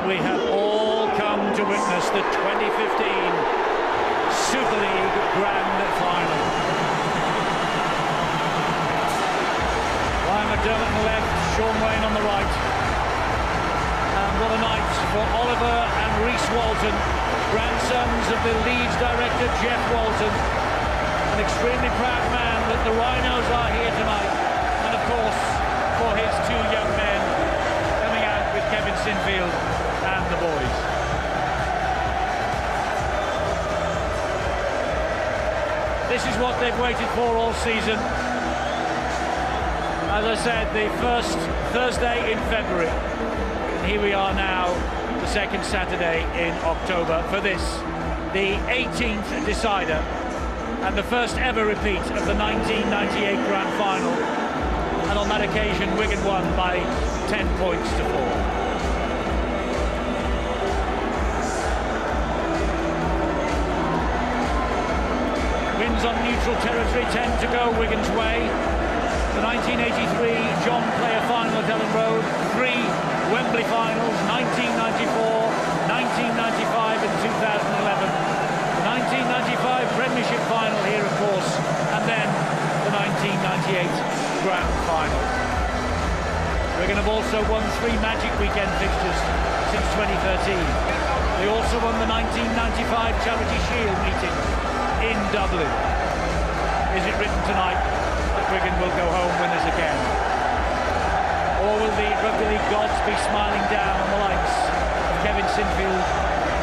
we have all come to witness the 2015 Super League Grand Final. Ryan McDermott on the left, Sean Wayne on the right. And what a night for Oliver and Rhys Walton, grandsons of the Leeds director Jeff Walton. An extremely proud man that the Rhinos are here tonight. And of course, for his two young men coming out with Kevin Sinfield and the boys. This is what they've waited for all season. As I said, the first Thursday in February. And here we are now, the second Saturday in October for this, the 18th decider and the first ever repeat of the 1998 Grand Final. And on that occasion, Wigan won by 10 points to 4. Wins on neutral territory tend to go Wigan's way. The 1983 John Player final at Ellen Road, 3 Wembley finals, 1994, 1995 and 2011. The 1995 Premiership final here, of course, and then the 1998 Grand Final. Wigan have also won 3 Magic Weekend fixtures since 2013. They also won the 1995 Charity Shield meeting in Dublin. Is it written tonight that Wigan will go home winners again? Or will the rugby league gods be smiling down on the likes of Kevin Sinfield,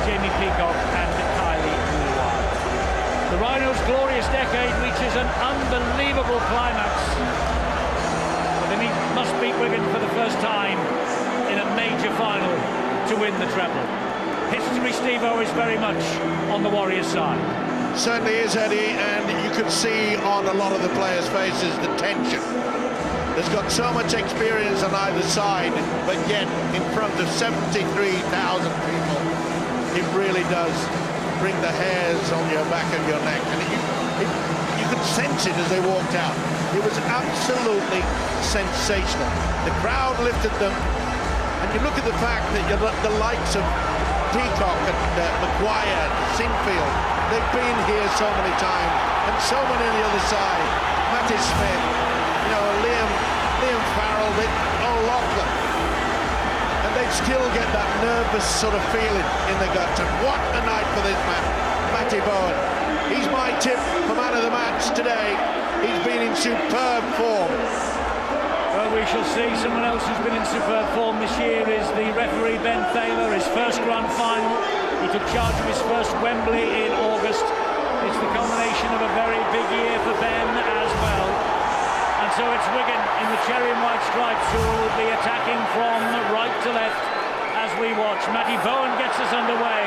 Jamie Peacock and Kylie Moore? The Rhinos' glorious decade reaches an unbelievable climax. But they must beat Wigan for the first time in a major final to win the treble. History, Steve-O, is very much on the Warriors' side. Certainly is, Eddie, and you can see on a lot of the players' faces the tension. There's got so much experience on either side, but yet in front of 73,000 people, it really does bring the hairs on your back of your neck. And you could sense it as they walked out. It was absolutely sensational. The crowd lifted them, and you look at the fact that you're the likes of Peacock and Maguire, Sinfield, they've been here so many times, and so many on the other side. Matty Smith, you know, Liam Farrell, O'Loughlin, and they'd still get that nervous sort of feeling in the guts. And what a night for this man, Matty Bowen. He's my tip for man of the match today. He's been in superb form. Well, we shall see. Someone else who's been in superb form this year is the referee Ben Thaler, his first Grand Final. He took charge of his first Wembley in August. It's the culmination of a very big year for Ben as well. And so it's Wigan in the cherry and white stripes who will be attacking from right to left as we watch. Matty Bowen gets us underway.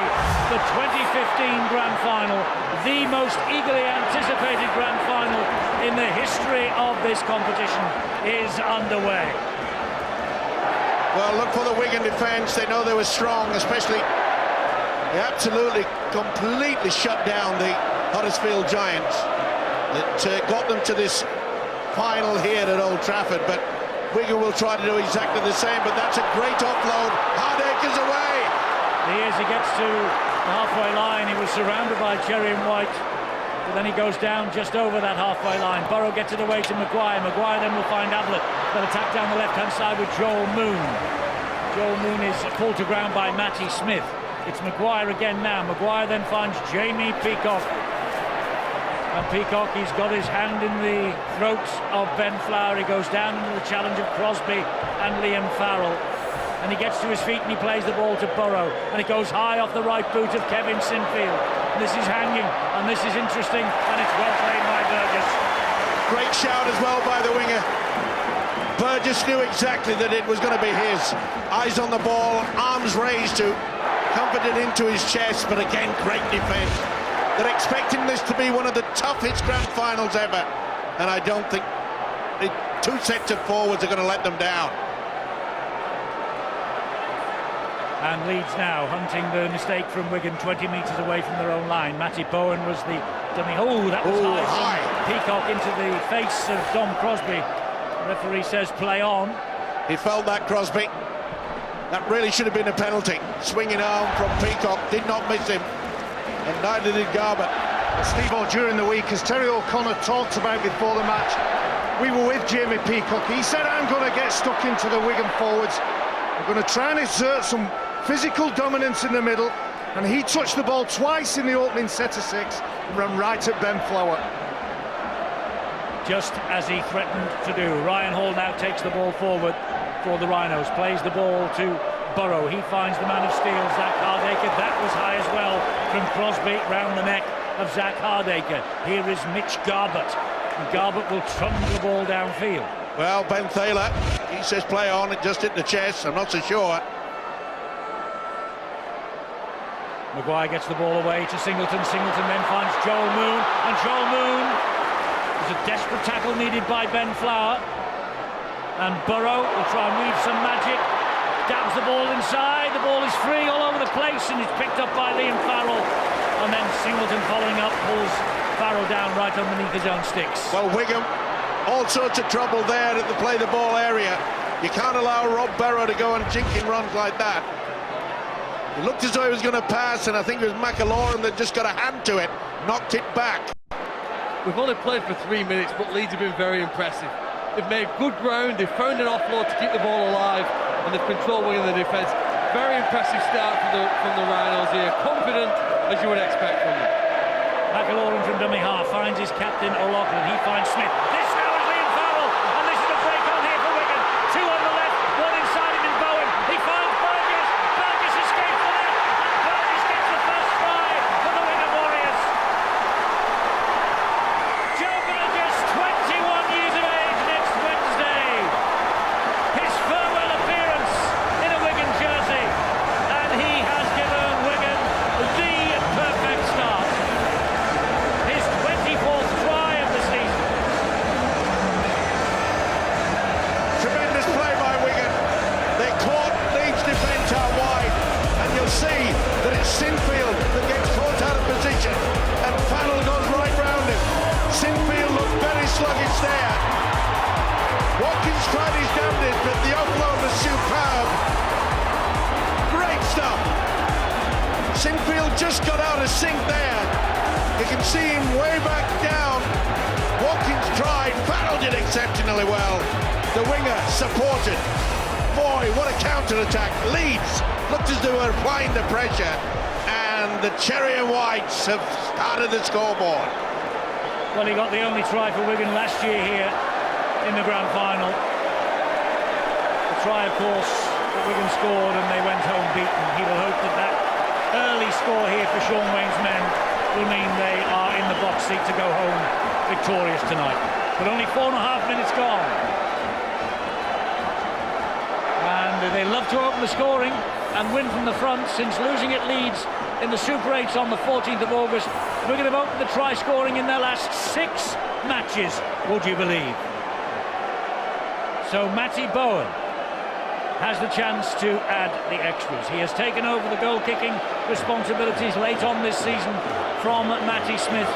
The 2015 Grand Final, the most eagerly anticipated Grand Final in the history of this competition, is underway. Well, look for the Wigan defence. They know they were strong, especially they absolutely, completely shut down the Huddersfield Giants. That got them to this final here at Old Trafford, but Wigan will try to do exactly the same. But that's a great offload. Hardacre's away. He gets to the halfway line. He was surrounded by cherry and white, but then he goes down just over that halfway line. Burrow gets it away to Maguire. Maguire then will find Ablett. They'll attack down the left-hand side with Joel Moon. Joel Moon is pulled to ground by Matty Smith. It's Maguire again now. Maguire then finds Jamie Peacock. And Peacock, he's got his hand in the throat of Ben Flower. He goes down into the challenge of Crosby and Liam Farrell. And he gets to his feet and he plays the ball to Burrow. And it goes high off the right boot of Kevin Sinfield. And this is hanging, and this is interesting, and it's well played by Burgess. Great shout as well by the winger. Burgess knew exactly that it was going to be his. Eyes on the ball, arms raised to comfort it into his chest, but again, great defence. They're expecting this to be one of the toughest Grand Finals ever, and I don't think the 2 sets of forwards are going to let them down. And Leeds now hunting the mistake from Wigan 20 metres away from their own line. Matty Bowen was the dummy. Oh, that was high. Peacock into the face of Dom Crosby. The referee says play on. He felt that, Crosby. That really should have been a penalty. Swinging arm from Peacock, did not miss him, and neither did Garbutt. Steve-O, during the week, as Terry O'Connor talked about before the match, we were with Jamie Peacock. He said, I'm going to get stuck into the Wigan forwards. We're going to try and exert some physical dominance in the middle. And he touched the ball twice in the opening set of 6 and ran right at Ben Flower. Just as he threatened to do. Ryan Hall now takes the ball forward for the Rhinos, plays the ball to Burrow. He finds the man of steel, Zach Hardacre. That was high as well from Crosby round the neck of Zach Hardacre. Here is Mitch Garbutt. And Garbutt will trundle the ball downfield. Well, Ben Thaler, he says play on, it just hit the chest. I'm not so sure. Maguire gets the ball away to Singleton. Singleton then finds Joel Moon, and Joel Moon, there's a desperate tackle needed by Ben Flower, and Burrow will try and weave some magic, dabs the ball inside, the ball is free all over the place, and it's picked up by Liam Farrell, and then Singleton following up pulls Farrell down right underneath his own sticks. Well, Wigan, all sorts of trouble there at the play the ball area. You can't allow Rob Burrow to go on jinking runs like that. It looked as though he was going to pass, and I think it was McAloran that just got a hand to it, knocked it back. We've only played for 3 minutes, but Leeds have been very impressive. They've made good ground, they've found an offload to keep the ball alive, and they've controlled Wigan in the defence. Very impressive start from the Rhinos here, confident as you would expect from them. McAloran from dummy half finds his captain O'Loughlin. He finds Smith. This now is Liam Farrell, and this is a break on here for Wigan. 2 on the left, 1 inside him in Bowen. He finds Burgess. Burgess escapes the net, and Burgess gets the first try for the Wigan Warriors. Joe Burgess, 21 years of age next Wednesday. His farewell appearance in a Wigan jersey, and he has given Wigan the perfect start. His 24th try of the season. Tremendous play by Wigan. They caught Leeds defence out wide, and you'll see that it's Sinfield that gets caught out of position, and Farrell goes right round him. Sinfield looked very sluggish there. Watkins tried his damnedest, but the offload was superb. Great stuff. Sinfield just got out of sync there. You can see him way back down. Watkins tried, Farrell did exceptionally well. The winger supported. Boy, what a counter-attack. Leeds looked as though they were applying the pressure, and the Cherry and Whites have started the scoreboard. Well, he got the only try for Wigan last year here in the grand final. The try, of course, that Wigan scored and they went home beaten. He will hope that that early score here for Sean Wayne's men will mean they are in the box seat to go home victorious tonight. But only 4.5 minutes gone. And they love to open the scoring and win from the front. Since losing at Leeds in the Super 8s on the 14th of August, Wigan have opened the try scoring in their last 6 matches, would you believe? So Matty Bowen has the chance to add the extras. He has taken over the goal-kicking responsibilities late on this season from Matty Smith.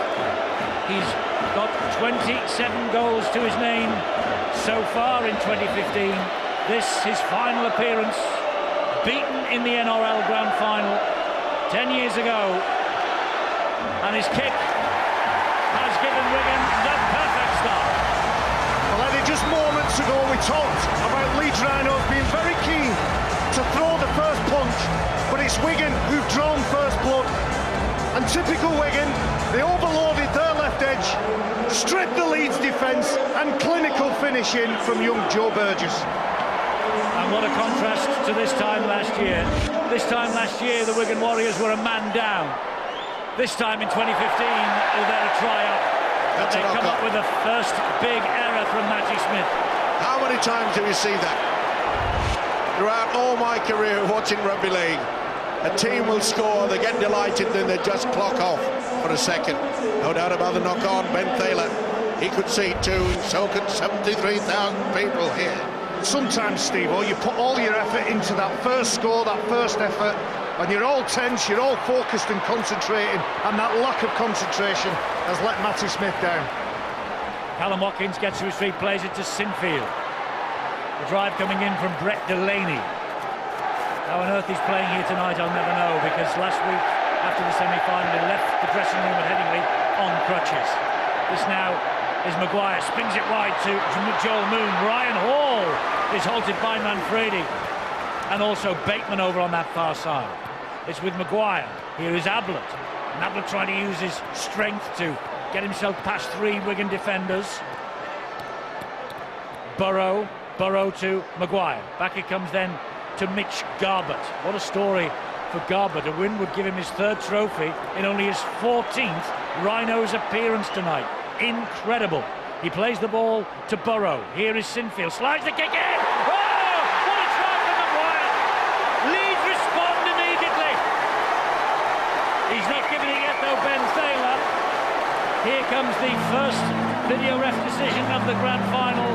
He's got 27 goals to his name so far in 2015. This his final appearance, beaten in the NRL Grand Final 10 years ago, and his kick has given Wigan the perfect start. Well, Eddie, just moments ago we talked about Leeds Rhinos being very keen to throw the first punch, but it's Wigan who've drawn first blood. And typical Wigan, they overloaded their left edge, stripped the Leeds defence, and clinical finishing from young Joe Burgess. And what a contrast to this time last year. This time last year, the Wigan Warriors were a man down. This time in 2015, they're a try up. But they come up with the first big error from Matty Smith. How many times do we see that? Throughout all my career watching rugby league, a team will score, they get delighted, then they just clock off for a second. No doubt about the knock-on. Ben Thaler, he could see too, and so could 73,000 people here. Sometimes, Steve-O, you put all your effort into that first score, that first effort, and you're all tense, you're all focused and concentrating, and that lack of concentration has let Matty Smith down. Callum Watkins gets to his feet, plays it to Sinfield. The drive coming in from Brett Delaney. How on earth he's playing here tonight, I'll never know, because last week, after the semi-final, he left the dressing room at Headingley on crutches. This now is Maguire, spins it wide to Joel Moon. Ryan Hall is halted by Manfredi, and also Bateman over on that far side. It's with Maguire. Here is Ablett. And Ablett trying to use his strength to get himself past three Wigan defenders. Burrow to Maguire. Back it comes then to Mitch Garbett. What a story for Garbett. A win would give him his third trophy in only his 14th Rhinos appearance tonight. Incredible. He plays the ball to Burrow. Here is Sinfield. Slides the kick in. Oh, what a try from Maguire. Leeds respond immediately. He's not giving it yet though, Ben Thaler. Here comes the first video ref decision of the grand final.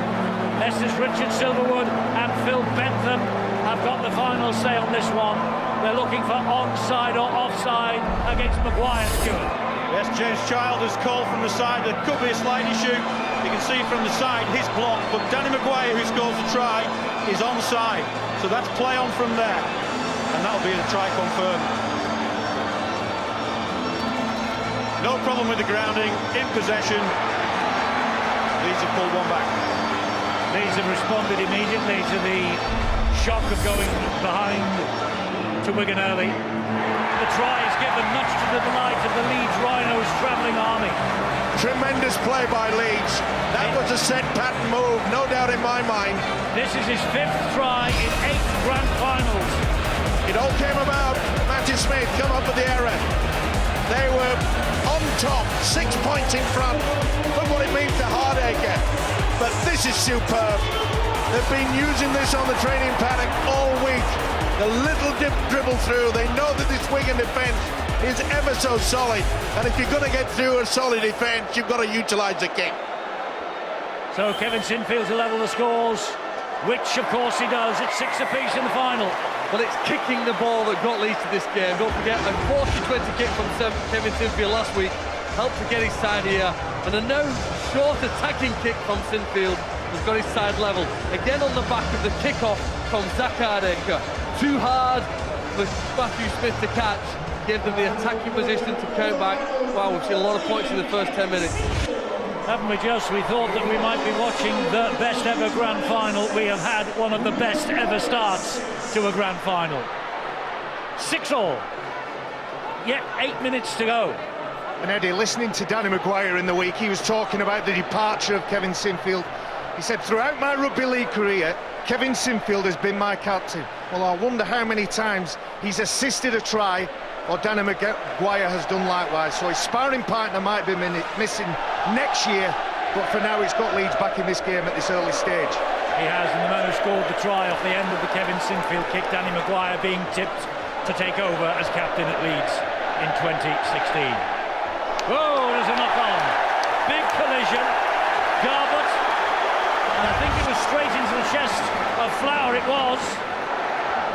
Leicester's Richard Silverwood and Phil Bentham have got the final say on this one. They're looking for onside or offside against Maguire, Stuart. Yes, James Child has called from the side. There could be a slight issue. You can see from the side his block, but Danny Maguire, who scores the try, is onside. So that's play on from there, and that'll be the try confirmed. No problem with the grounding, in possession. Leeds have pulled one back. Leeds have responded immediately to the shock of going behind to Wigan early. The try is given much to the delight of the Leeds Rhinos travelling army. Tremendous play by Leeds. That was a set pattern move, no doubt in my mind. This is his 5th try in 8 grand finals. It all came about. Matty Smith come up with the error. They were on top, 6 points in front. Look what it means to Hardacre. But this is superb. They've been using this on the training paddock all week. The little dribble through. They know that this Wigan defence is ever so solid. And if you're going to get through a solid defence, you've got to utilise the kick. So Kevin Sinfield to level the scores, which of course he does. It's 6 apiece in the final. Well, it's kicking the ball that got Leeds to this game. Don't forget, a 40-20 kick from Kevin Sinfield last week helped to get his side here. And a no short attacking kick from Sinfield has got his side level. Again on the back of the kick-off from Zach Hardacre. Too hard for Matthew Smith to catch. Gave them the attacking position to count back. Wow, we've seen a lot of points in the first 10 minutes. Haven't we just? We thought that we might be watching the best ever grand final. We have had one of the best ever starts to a grand final. 6-all. Yet 8 minutes to go. And Eddie, listening to Danny Maguire in the week, he was talking about the departure of Kevin Sinfield. He said, throughout my rugby league career, Kevin Sinfield has been my captain. Well, I wonder how many times he's assisted a try or Danny Maguire has done likewise. So his sparring partner might be missing next year, but for now he's got Leeds back in this game at this early stage. He has, and the man who scored the try off the end of the Kevin Sinfield kick, Danny Maguire, being tipped to take over as captain at Leeds in 2016. Oh, there's a knock-on. Big collision. Garbett. And I think it was straight into the chest of Flower, it was.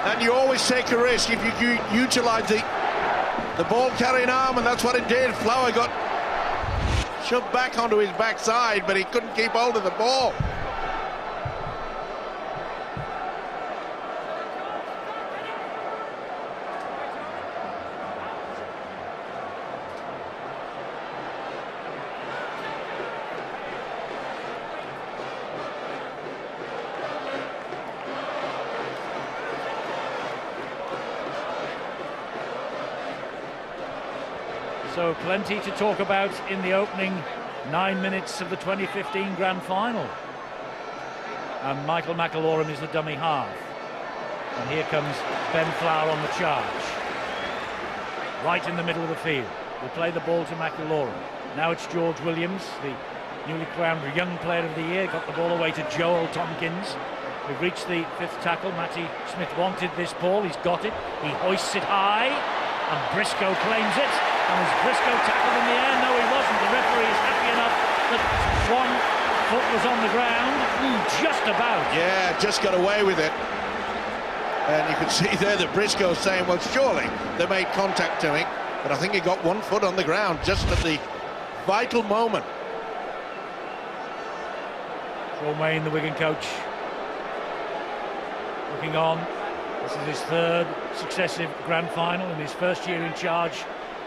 And you always take a risk if you utilise the ball carrying arm, and that's what it did. Flower got shoved back onto his backside, but he couldn't keep hold of the ball. So plenty to talk about in the opening 9 minutes of the 2015 Grand Final. And Michael McIlorum is the dummy half. And here comes Ben Flower on the charge. Right in the middle of the field. We'll play the ball to McIlorum. Now it's George Williams, the newly crowned Young Player of the Year. Got the ball away to Joel Tompkins. We've reached the 5th tackle. Matty Smith wanted this ball. He's got it. He hoists it high. And Briscoe claims it. And was Briscoe tackled in the air? No, he wasn't. The referee is happy enough that 1 foot was on the ground. Ooh, just about. Yeah, just got away with it. And you can see there that Briscoe's saying, well, surely they made contact to him. But I think he got 1 foot on the ground just at the vital moment. Sean Wayne, the Wigan coach, looking on. This is his third successive grand final. In his first year in charge,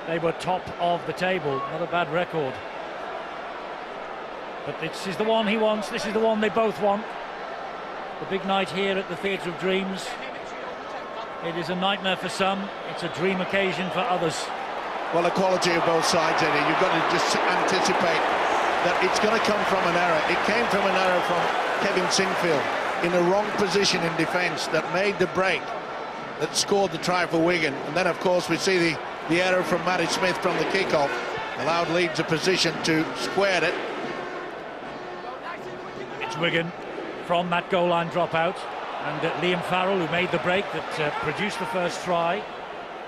they were top of the table. Not a bad record. But this is the one he wants. This is the one they both want. The big night here at the Theatre of Dreams. It is a nightmare for some. It's a dream occasion for others. Well, the quality of both sides, Eddie, you've got to just anticipate that it's going to come from an error. It came from an error from Kevin Sinfield in the wrong position in defence that made the break, that scored the try for Wigan. And then, of course, we see the error from Matty Smith from the kick-off, allowed Leeds a position to square it. It's Wigan from that goal line dropout, and Liam Farrell, who made the break that produced the first try.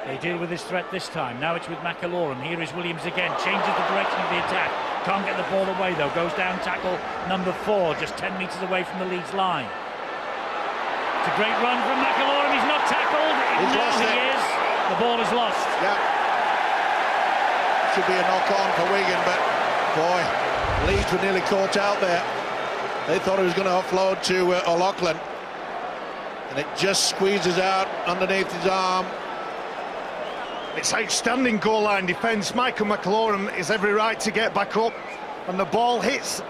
They deal with his threat this time. Now it's with McAlorum. Here is Williams again, changes the direction of the attack, can't get the ball away though, goes down tackle number 4, just 10 metres away from the Leeds line. It's a great run from McAlorum. He's not tackled. He is. The ball is lost. Yeah, should be a knock-on for Wigan, but boy, Leeds were nearly caught out there. They thought he was going to offload to O'Loughlin, and it just squeezes out underneath his arm. It's outstanding goal line defence. Michael McAlorum is every right to get back up, and the ball hits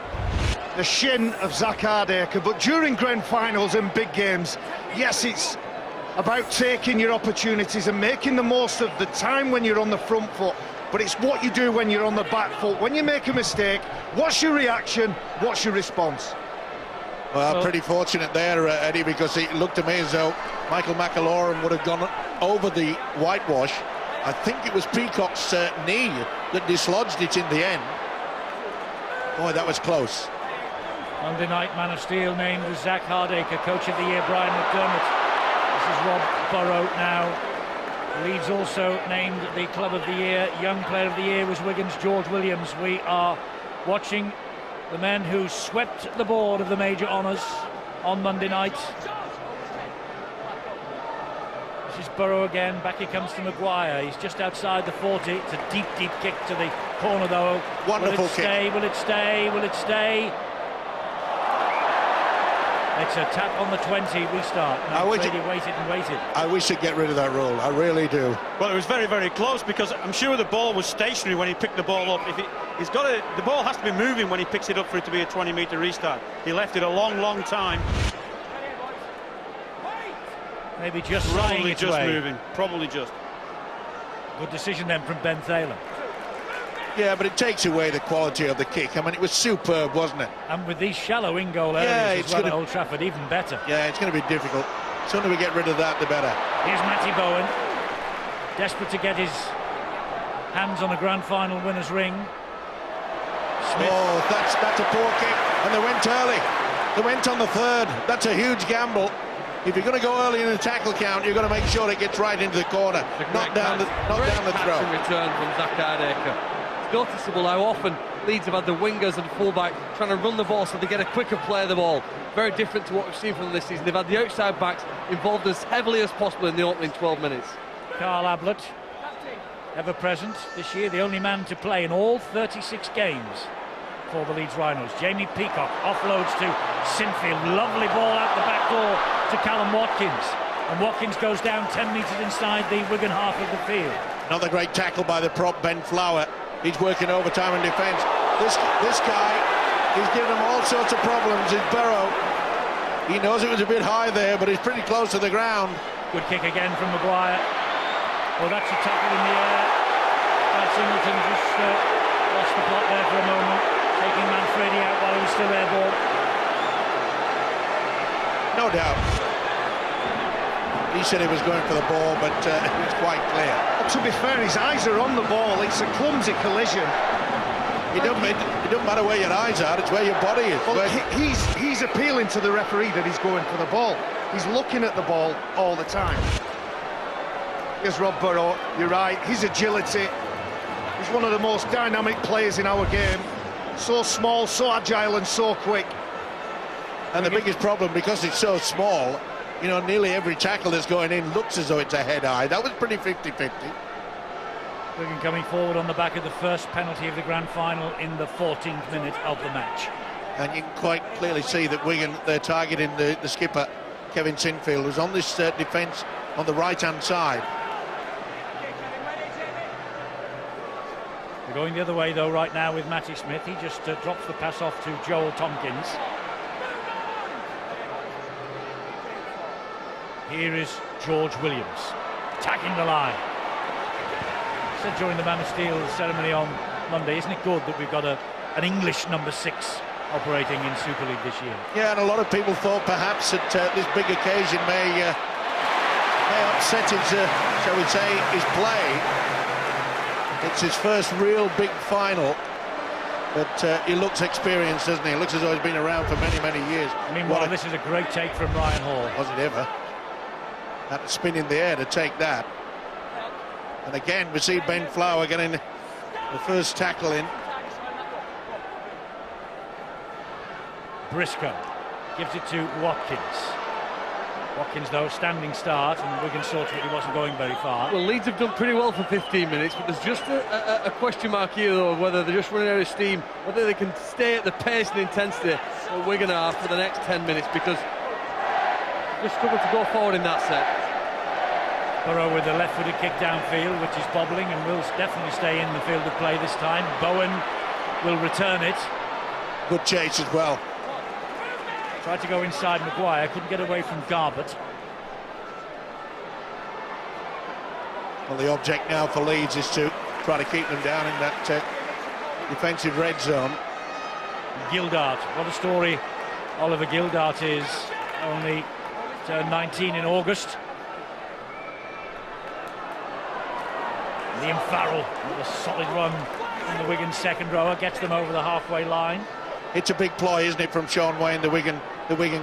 the shin of Zach Hardaker. But during grand finals and big games, yes, it's about taking your opportunities and making the most of the time when you're on the front foot, but it's what you do when you're on the back foot. When you make a mistake, what's your reaction, what's your response? Well, pretty fortunate there, Eddie, because it looked to me as though Michael McAlorum would have gone over the whitewash. I think it was Peacock's knee that dislodged it in the end. Boy, that was close. Monday night man of steel named was Zach Hardaker, coach of the year Brian McDermott. This is Rob Burrow now. Leeds also named the club of the year. Young player of the year was Wigan's George Williams. We are watching the men who swept the board of the major honours on Monday night. This is Burrow again. Back he comes to Maguire. He's just outside the 40. It's a deep, deep kick to the corner, though. Wonderful kick. Will it stay? Will it stay? It's a tap on the 20, restart. No, Brady waited and waited. I wish he'd get rid of that rule, I really do. Well, it was very, very close, because I'm sure the ball was stationary when he picked the ball up. The ball has to be moving when he picks it up for it to be a 20-metre restart. He left it a long, long time. Maybe just probably just way. Moving, probably just. Good decision then from Ben Thaler. Yeah, but it takes away the quality of the kick. I mean, it was superb, wasn't it? And with these shallow in-goal areas as well at Old Trafford, even better. Yeah, it's going to be difficult. The sooner we get rid of that, the better. Here's Matty Bowen, desperate to get his hands on a grand final winner's ring. Smith. Oh, that's a poor kick, and they went early. They went on the third. That's a huge gamble. If you're going to go early in the tackle count, you've got to make sure it gets right into the corner, not down the throat. Return from Zach Hardaker. Noticeable how often Leeds have had the wingers and fullback trying to run the ball so they get a quicker play of the ball. Very different to what we've seen from them this season. They've had the outside backs involved as heavily as possible in the opening 12 minutes. Carl Ablett, ever present this year, the only man to play in all 36 games for the Leeds Rhinos. Jamie Peacock offloads to Sinfield. Lovely ball out the back door to Callum Watkins. And Watkins goes down 10 metres inside the Wigan half of the field. Another great tackle by the prop, Ben Flower. He's working overtime in defence. This guy, he's giving him all sorts of problems. It's Burrow. He knows it was a bit high there, but he's pretty close to the ground. Good kick again from Maguire. Oh, that's a tackle in the air. Brad Singleton just lost the plot there for a moment, taking Manfredi out while he was still airborne. No doubt. He said he was going for the ball, but it was quite clear. To be fair, his eyes are on the ball. It's a clumsy collision. It doesn't matter where your eyes are, it's where your body is. Well, he's appealing to the referee that he's going for the ball. He's looking at the ball all the time. Here's Rob Burrow. You're right, his agility. He's one of the most dynamic players in our game. So small, so agile and so quick. And the biggest problem, because it's so small, you know, nearly every tackle that's going in looks as though it's a head-eye. That was pretty 50-50. Wigan coming forward on the back of the first penalty of the grand final in the 14th minute of the match. And you can quite clearly see that Wigan, they're targeting the skipper, Kevin Sinfield, was on this defence on the right-hand side. They're going the other way though right now with Matty Smith. He just drops the pass off to Joel Tompkins. Here is George Williams attacking the line. I said during the Man of Steel ceremony on Monday, isn't it good that we've got an English number 6 operating in Super League this year? Yeah, and a lot of people thought perhaps that this big occasion may upset his, shall we say, his play. It's his first real big final, but he looks experienced, doesn't he? He looks as though he's been around for many, many years. Meanwhile, this is a great take from Ryan Hall. Was it ever? Had to spin in the air to take that. And again, we see Ben Flower getting the first tackle in. Briscoe gives it to Watkins. Watkins, though, standing start, and Wigan saw to it he wasn't going very far. Well, Leeds have done pretty well for 15 minutes, but there's just a question mark here, though, of whether they're just running out of steam, whether they can stay at the pace and intensity that Wigan are for the next 10 minutes, because they struggle to go forward in that set. Burrow with a left-footed kick downfield, which is bobbling and will definitely stay in the field of play this time. Bowen will return it. Good chase as well. Tried to go inside Maguire, couldn't get away from Garbett. Well, the object now for Leeds is to try to keep them down in that defensive red zone. Gildart, what a story Oliver Gildart is. Only turned 19 in August. Liam Farrell with a solid run from the Wigan second rower, gets them over the halfway line. It's a big ploy, isn't it, from Sean Wayne, the Wigan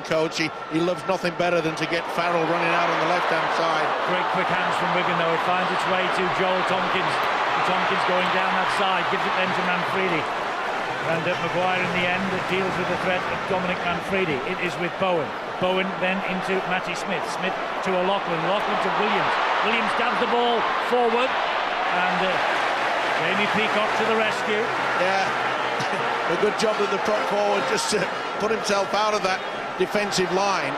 coach. He loves nothing better than to get Farrell running out on the left-hand side. Great quick hands from Wigan, though. It finds its way to Joel Tompkins. And Tompkins going down that side, gives it then to Manfredi. And Maguire in the end deals with the threat of Dominic Manfredi. It is with Bowen. Bowen then into Matty Smith. Smith to O'Loughlin. O'Loughlin to Williams. Williams dabs the ball forward. And Jamie Peacock to the rescue. Yeah. A good job of the prop forward just to put himself out of that defensive line.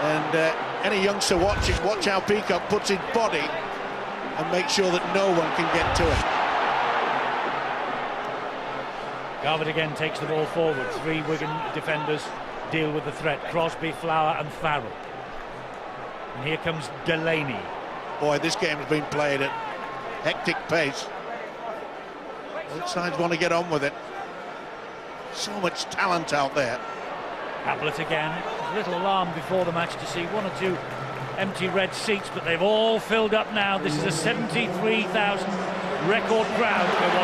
And any youngster watching, watch how Peacock puts his body and make sure that no one can get to him. Garbutt again takes the ball forward. 3 Wigan defenders deal with the threat. Crosby, Flower and Farrell. And here comes Delaney. Boy, this game has been played at hectic pace. Both sides want to get on with it. So much talent out there. Ablett again. A little alarm before the match to see 1 or 2 empty red seats, but they've all filled up now. This is a 73,000 record crowd we're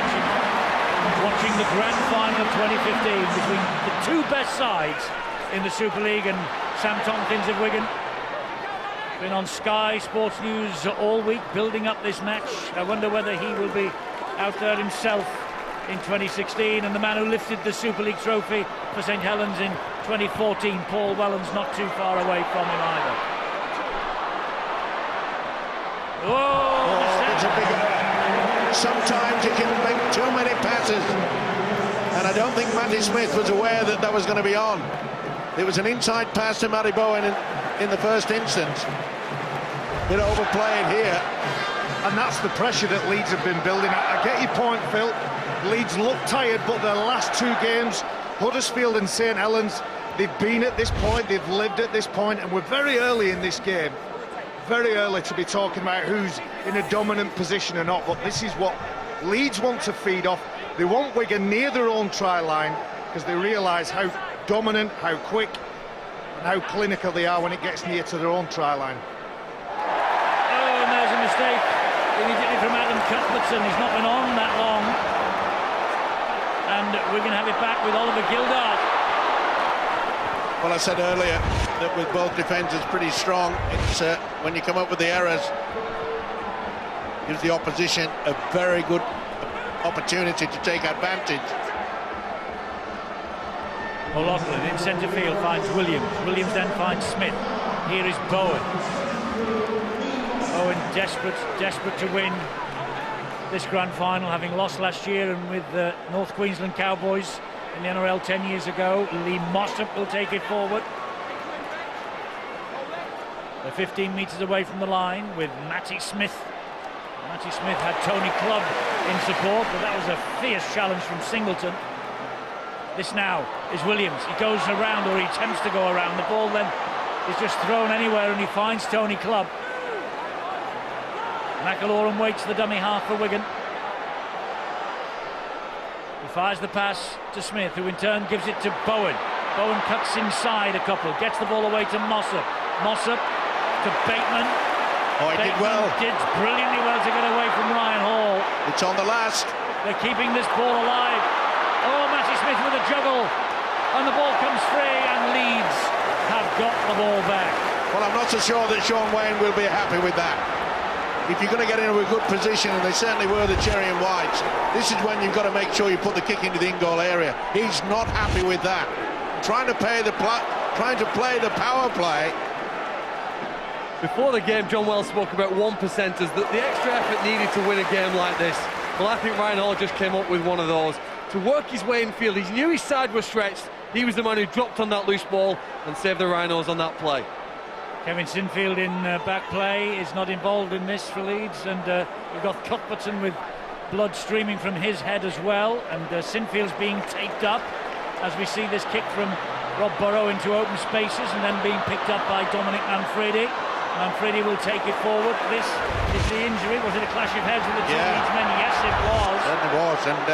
watching the grand final of 2015 between the 2 best sides in the Super League, and Sam Tompkins of Wigan. Been on Sky Sports News all week building up this match. I wonder whether he will be out there himself in 2016, and the man who lifted the Super League trophy for St Helens in 2014, Paul Whelans, not too far away from him either. It's a big error. Sometimes you can make too many passes, and I don't think Matty Smith was aware that that was going to be on. It was an inside pass to Matty Bowen in the first instance. Bit overplayed here. And that's the pressure that Leeds have been building. I get your point, Phil. Leeds look tired, but their last 2 games, Huddersfield and St Helens, they've been at this point, they've lived at this point, and we're very early in this game. Very early to be talking about who's in a dominant position or not, but this is what Leeds want to feed off. They want Wigan near their own try line because they realise how dominant, how quick, and how clinical they are when it gets near to their own try line. Oh, and there's a mistake immediately from Adam Cuthbertson. He's not been on that long. And we're going to have it back with Oliver Gildart. Well, I said earlier that with both defenders pretty strong, it's when you come up with the errors, gives the opposition a very good opportunity to take advantage. O'Loughlin in centre field finds Williams. Williams then finds Smith. Here is Bowen. Bowen desperate to win this grand final, having lost last year and with the North Queensland Cowboys in the NRL 10 years ago. Lee Mossop will take it forward. They're 15 metres away from the line with Matty Smith. Matty Smith had Tony Clubb in support, but that was a fierce challenge from Singleton. This now is Williams. He goes around, or he attempts to go around. The ball then is just thrown anywhere, and he finds Tony Clubb. McAlorum waits the dummy half for Wigan. He fires the pass to Smith, who in turn gives it to Bowen. Bowen cuts inside a couple, gets the ball away to Mossop. Mossop to Bateman. Oh, he did well. Did brilliantly well to get away from Ryan Hall. It's on the last. They're keeping this ball alive. Oh, Matty Smith with a juggle. And the ball comes free, and Leeds have got the ball back. Well, I'm not so sure that Sean Wayne will be happy with that. If you're going to get into a good position, and they certainly were, the Cherry and Whites, this is when you've got to make sure you put the kick into the in-goal area. He's not happy with that. Trying to play the power play. Before the game, John Wells spoke about 1%ers, that the extra effort needed to win a game like this. Well, I think Ryan Hall just came up with one of those. To work his way in field, he knew his side was stretched. He was the man who dropped on that loose ball and saved the Rhinos on that play. Kevin Sinfield in back play is not involved in this for Leeds, and we've got Cuthbertson with blood streaming from his head as well, and Sinfield's being taped up as we see this kick from Rob Burrow into open spaces and then being picked up by Dominic Manfredi. Manfredi will take it forward. This is the injury. Was it a clash of heads with the two Leeds men? Yes, it was. Certainly was, and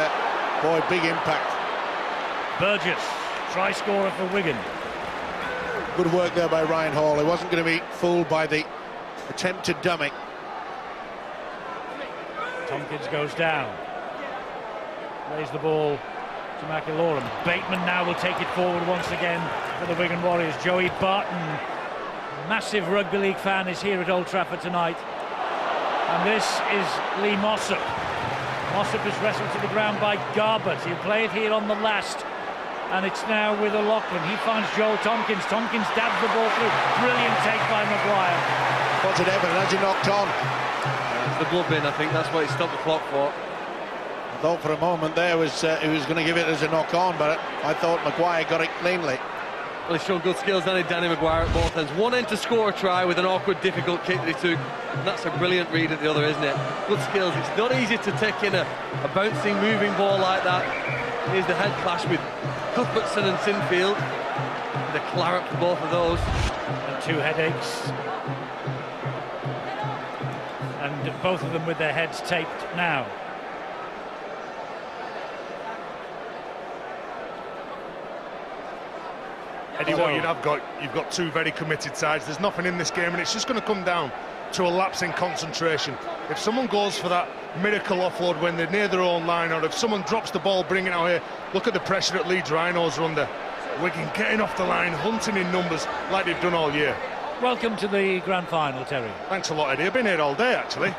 boy, big impact. Burgess, try scorer for Wigan. Good work there by Ryan Hall. He wasn't going to be fooled by the attempted dummy. Tompkins goes down. Lays the ball to McAlorum. Bateman now will take it forward once again for the Wigan Warriors. Joey Barton, massive rugby league fan, is here at Old Trafford tonight. And this is Lee Mossop. Mossop is wrestled to the ground by Garbett. He'll play it here on the last. And it's now with O'Loughlin. He finds Joel Tompkins. Tompkins dabs the ball through. Brilliant take by Maguire. Was it Everton as he knocked on? It's the blood bin, I think. That's what he stopped the clock for. I thought for a moment there he was going to give it as a knock on, but I thought Maguire got it cleanly. Well, he's shown good skills, hasn't he, Danny Maguire, at both ends. One end to score a try with an awkward, difficult kick that he took. And that's a brilliant read at the other, isn't it? Good skills. It's not easy to take in a bouncing, moving ball like that. Here's the head clash with Cuthbertson and Sinfield. The claret for both of those. And two headaches. And both of them with their heads taped now. Eddie, what you've got two very committed sides. There's nothing in this game, and it's just going to come down to a lapse in concentration. If someone goes for that miracle offload when they're near their own line, or if someone drops the ball, bring it out here, look at the pressure that Leeds Rhinos are under. Wigan getting off the line, hunting in numbers like they've done all year. Welcome to the grand final, Terry. Thanks a lot, Eddie. I've been here all day, actually.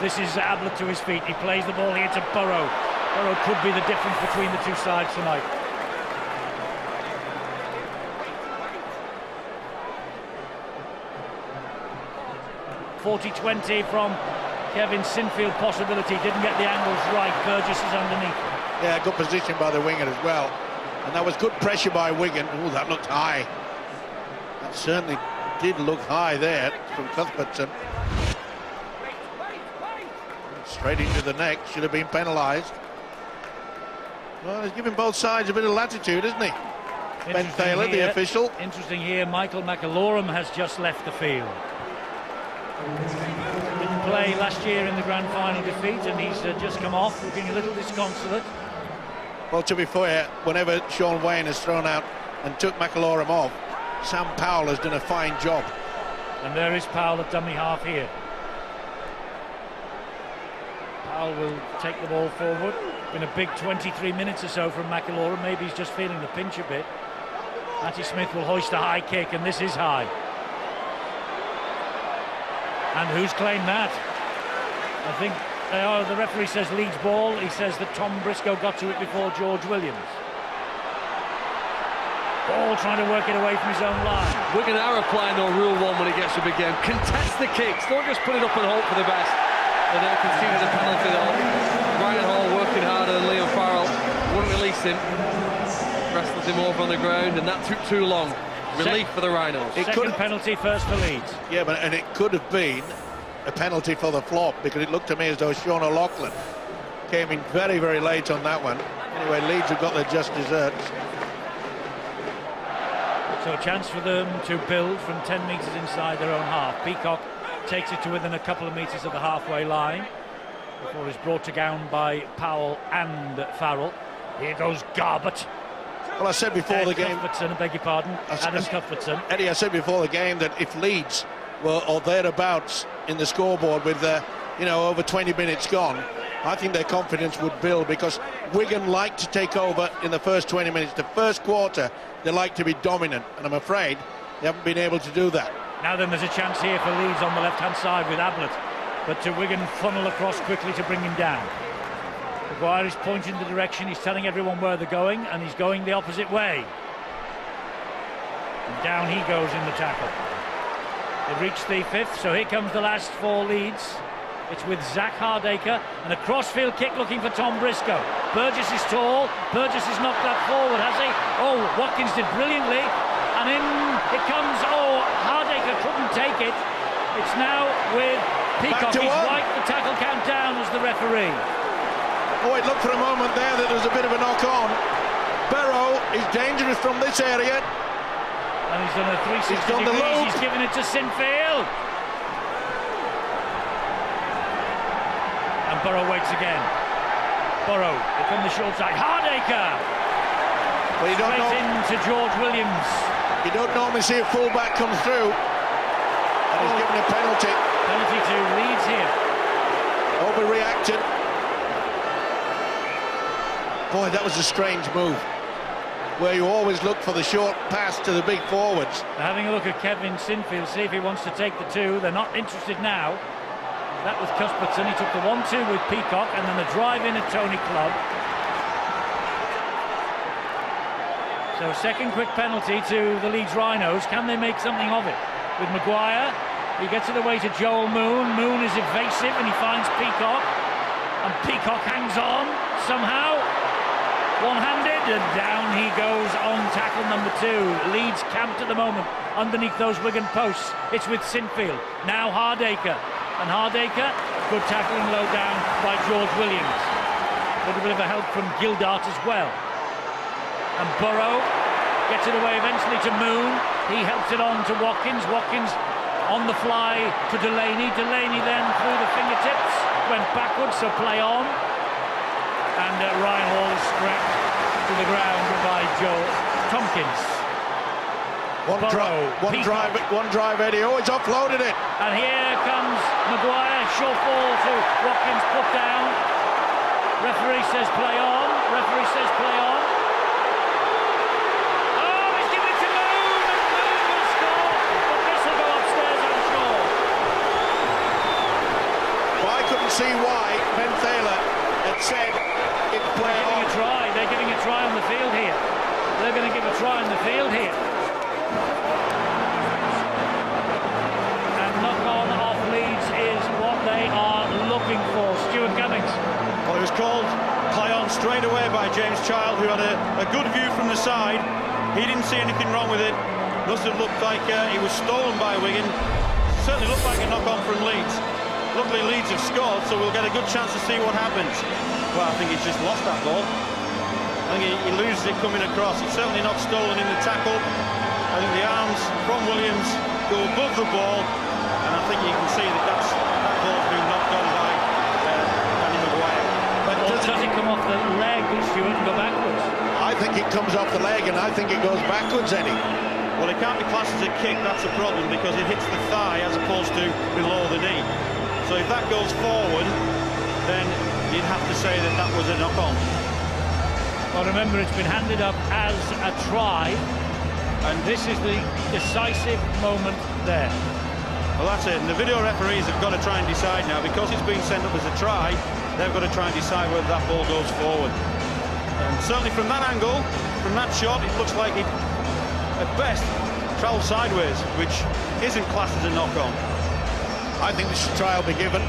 This is Ablett to his feet. He plays the ball here to Burrow. Burrow could be the difference between the two sides tonight. (40-20) from Kevin Sinfield possibility. Didn't get the angles right. Burgess is underneath. Yeah, good position by the winger as well. And that was good pressure by Wigan. Oh, that looked high. That certainly did look high there from Cuthbertson. Straight into the neck, should have been penalised. Well, he's giving both sides a bit of latitude, isn't he? Ben Taylor, the official. Interesting here, Michael McAlorum has just left the field. Didn't play last year in the grand final defeat, and he's just come off, looking a little disconsolate. Well, to be fair, whenever Sean Wayne has thrown out and took McAlorum off, Sam Powell has done a fine job. And there is Powell at dummy half here. Powell will take the ball forward. Been a big 23 minutes or so from McAlorum. Maybe he's just feeling the pinch a bit. Matty Smith will hoist a high kick, and this is high. And who's claimed that? I think they are. The referee says Leeds ball. He says that Tom Briscoe got to it before George Williams. Ball trying to work it away from his own line. Wigan are applying no rule one when it gets to a big game. Contest the kicks. Don't just put it up and hope for the best. they conceded a penalty though. Ryan Hall working harder than Liam Farrell, wouldn't release him. Wrestled him over on the ground, and that took too long. Relief for the Rhinos. Second penalty, first for Leeds. Yeah, and it could have been a penalty for the flop, because it looked to me as though Sean O'Loughlin came in very, very late on that one. Anyway, Leeds have got their just desserts. So a chance for them to build from 10 metres inside their own half. Peacock takes it to within a couple of metres of the halfway line before it's brought down by Powell and Farrell. Here goes Garbutt. Well, I said before the game... Cuthbertson, I beg your pardon. Adam Cuthbertson. Eddie, I said before the game that if Leeds were or thereabouts in the scoreboard with, over 20 minutes gone, I think their confidence would build, because Wigan like to take over in the first 20 minutes. The first quarter, they like to be dominant, and I'm afraid they haven't been able to do that. Now then, there's a chance here for Leeds on the left-hand side with Ablett, but to Wigan funnel across quickly to bring him down. Maguire is pointing the direction, he's telling everyone where they're going, and he's going the opposite way. And down he goes in the tackle. They've reached the fifth, so here comes the last for Leeds. It's with Zach Hardacre, and a crossfield kick looking for Tom Briscoe. Burgess is tall, Burgess is knocked that forward, has he? Oh, Watkins did brilliantly, and in it comes, Hardacre couldn't take it. It's now with Peacock, he's wiped the tackle count down as the referee. Oh, it looked for a moment there that there was a bit of a knock-on. Barrow is dangerous from this area. And he's done a 360 he's done the degrees, loop. He's given it to Sinfield. And Burrow waits again. Burrow, from the short side. Hardacre! Well, you don't straight into George Williams. You don't normally see a fullback come through. And he's given a penalty. Penalty to Leeds here. Overreacted. Boy, that was a strange move, where you always look for the short pass to the big forwards. They're having a look at Kevin Sinfield, see if he wants to take the two. They're not interested now. That was Cuthbertson. He took the 1-2 with Peacock, and then the drive in at Tony Clubb. So second quick penalty to the Leeds Rhinos. Can they make something of it? With Maguire, he gets it away to Joel Moon. Moon is evasive, and he finds Peacock. And Peacock hangs on somehow. One-handed, and down he goes on tackle number 2. Leeds camped at the moment underneath those Wigan posts. It's with Sinfield. Now Hardacre. And Hardacre, good tackling low down by George Williams. A little bit of a help from Gildart as well. And Burrow gets it away eventually to Moon. He helps it on to Watkins. Watkins on the fly to Delaney. Delaney then through the fingertips. Went backwards, so play on. And Ryan Hall is scrapped to the ground by Joe Tompkins. One drive, Eddie. Oh, he's offloaded it. And here comes Maguire, short ball to Watkins, put down. Referee says play on. Referee says play on. Oh, he's given it to Moon, and Moon will score. But this will go upstairs, I'm sure. Well, I couldn't see why Ben Thaler had said it's play on. They're giving a try on the field here. They're going to give a try on the field here. And knock on off Leeds is what they are looking for. Stuart Cummings. Well, it was called play on straight away by James Child, who had a good view from the side. He didn't see anything wrong with it. Must have looked like he was stolen by Wigan. Certainly looked like a knock-on from Leeds. Luckily Leeds have scored, so we'll get a good chance to see what happens. Well, I think he's just lost that ball. I think he loses it coming across. It's certainly not stolen in the tackle. I think the arms from Williams go above the ball, and I think you can see that that ball's been knocked on by Danny Maguire. But does it come off the leg, Stuart, and go backwards? I think it comes off the leg, and I think it goes backwards, Eddie. Well, it can't be classed as a kick, that's a problem, because it hits the thigh as opposed to below the knee. So if that goes forward, then you'd have to say that that was a knock-on. Well, remember, it's been handed up as a try, and this is the decisive moment there. Well, that's it, and the video referees have got to try and decide now, because it's been sent up as a try, they've got to try and decide whether that ball goes forward. And certainly from that angle, from that shot, it looks like it, at best, travelled sideways, which isn't classed as a knock-on. I think this trial be given.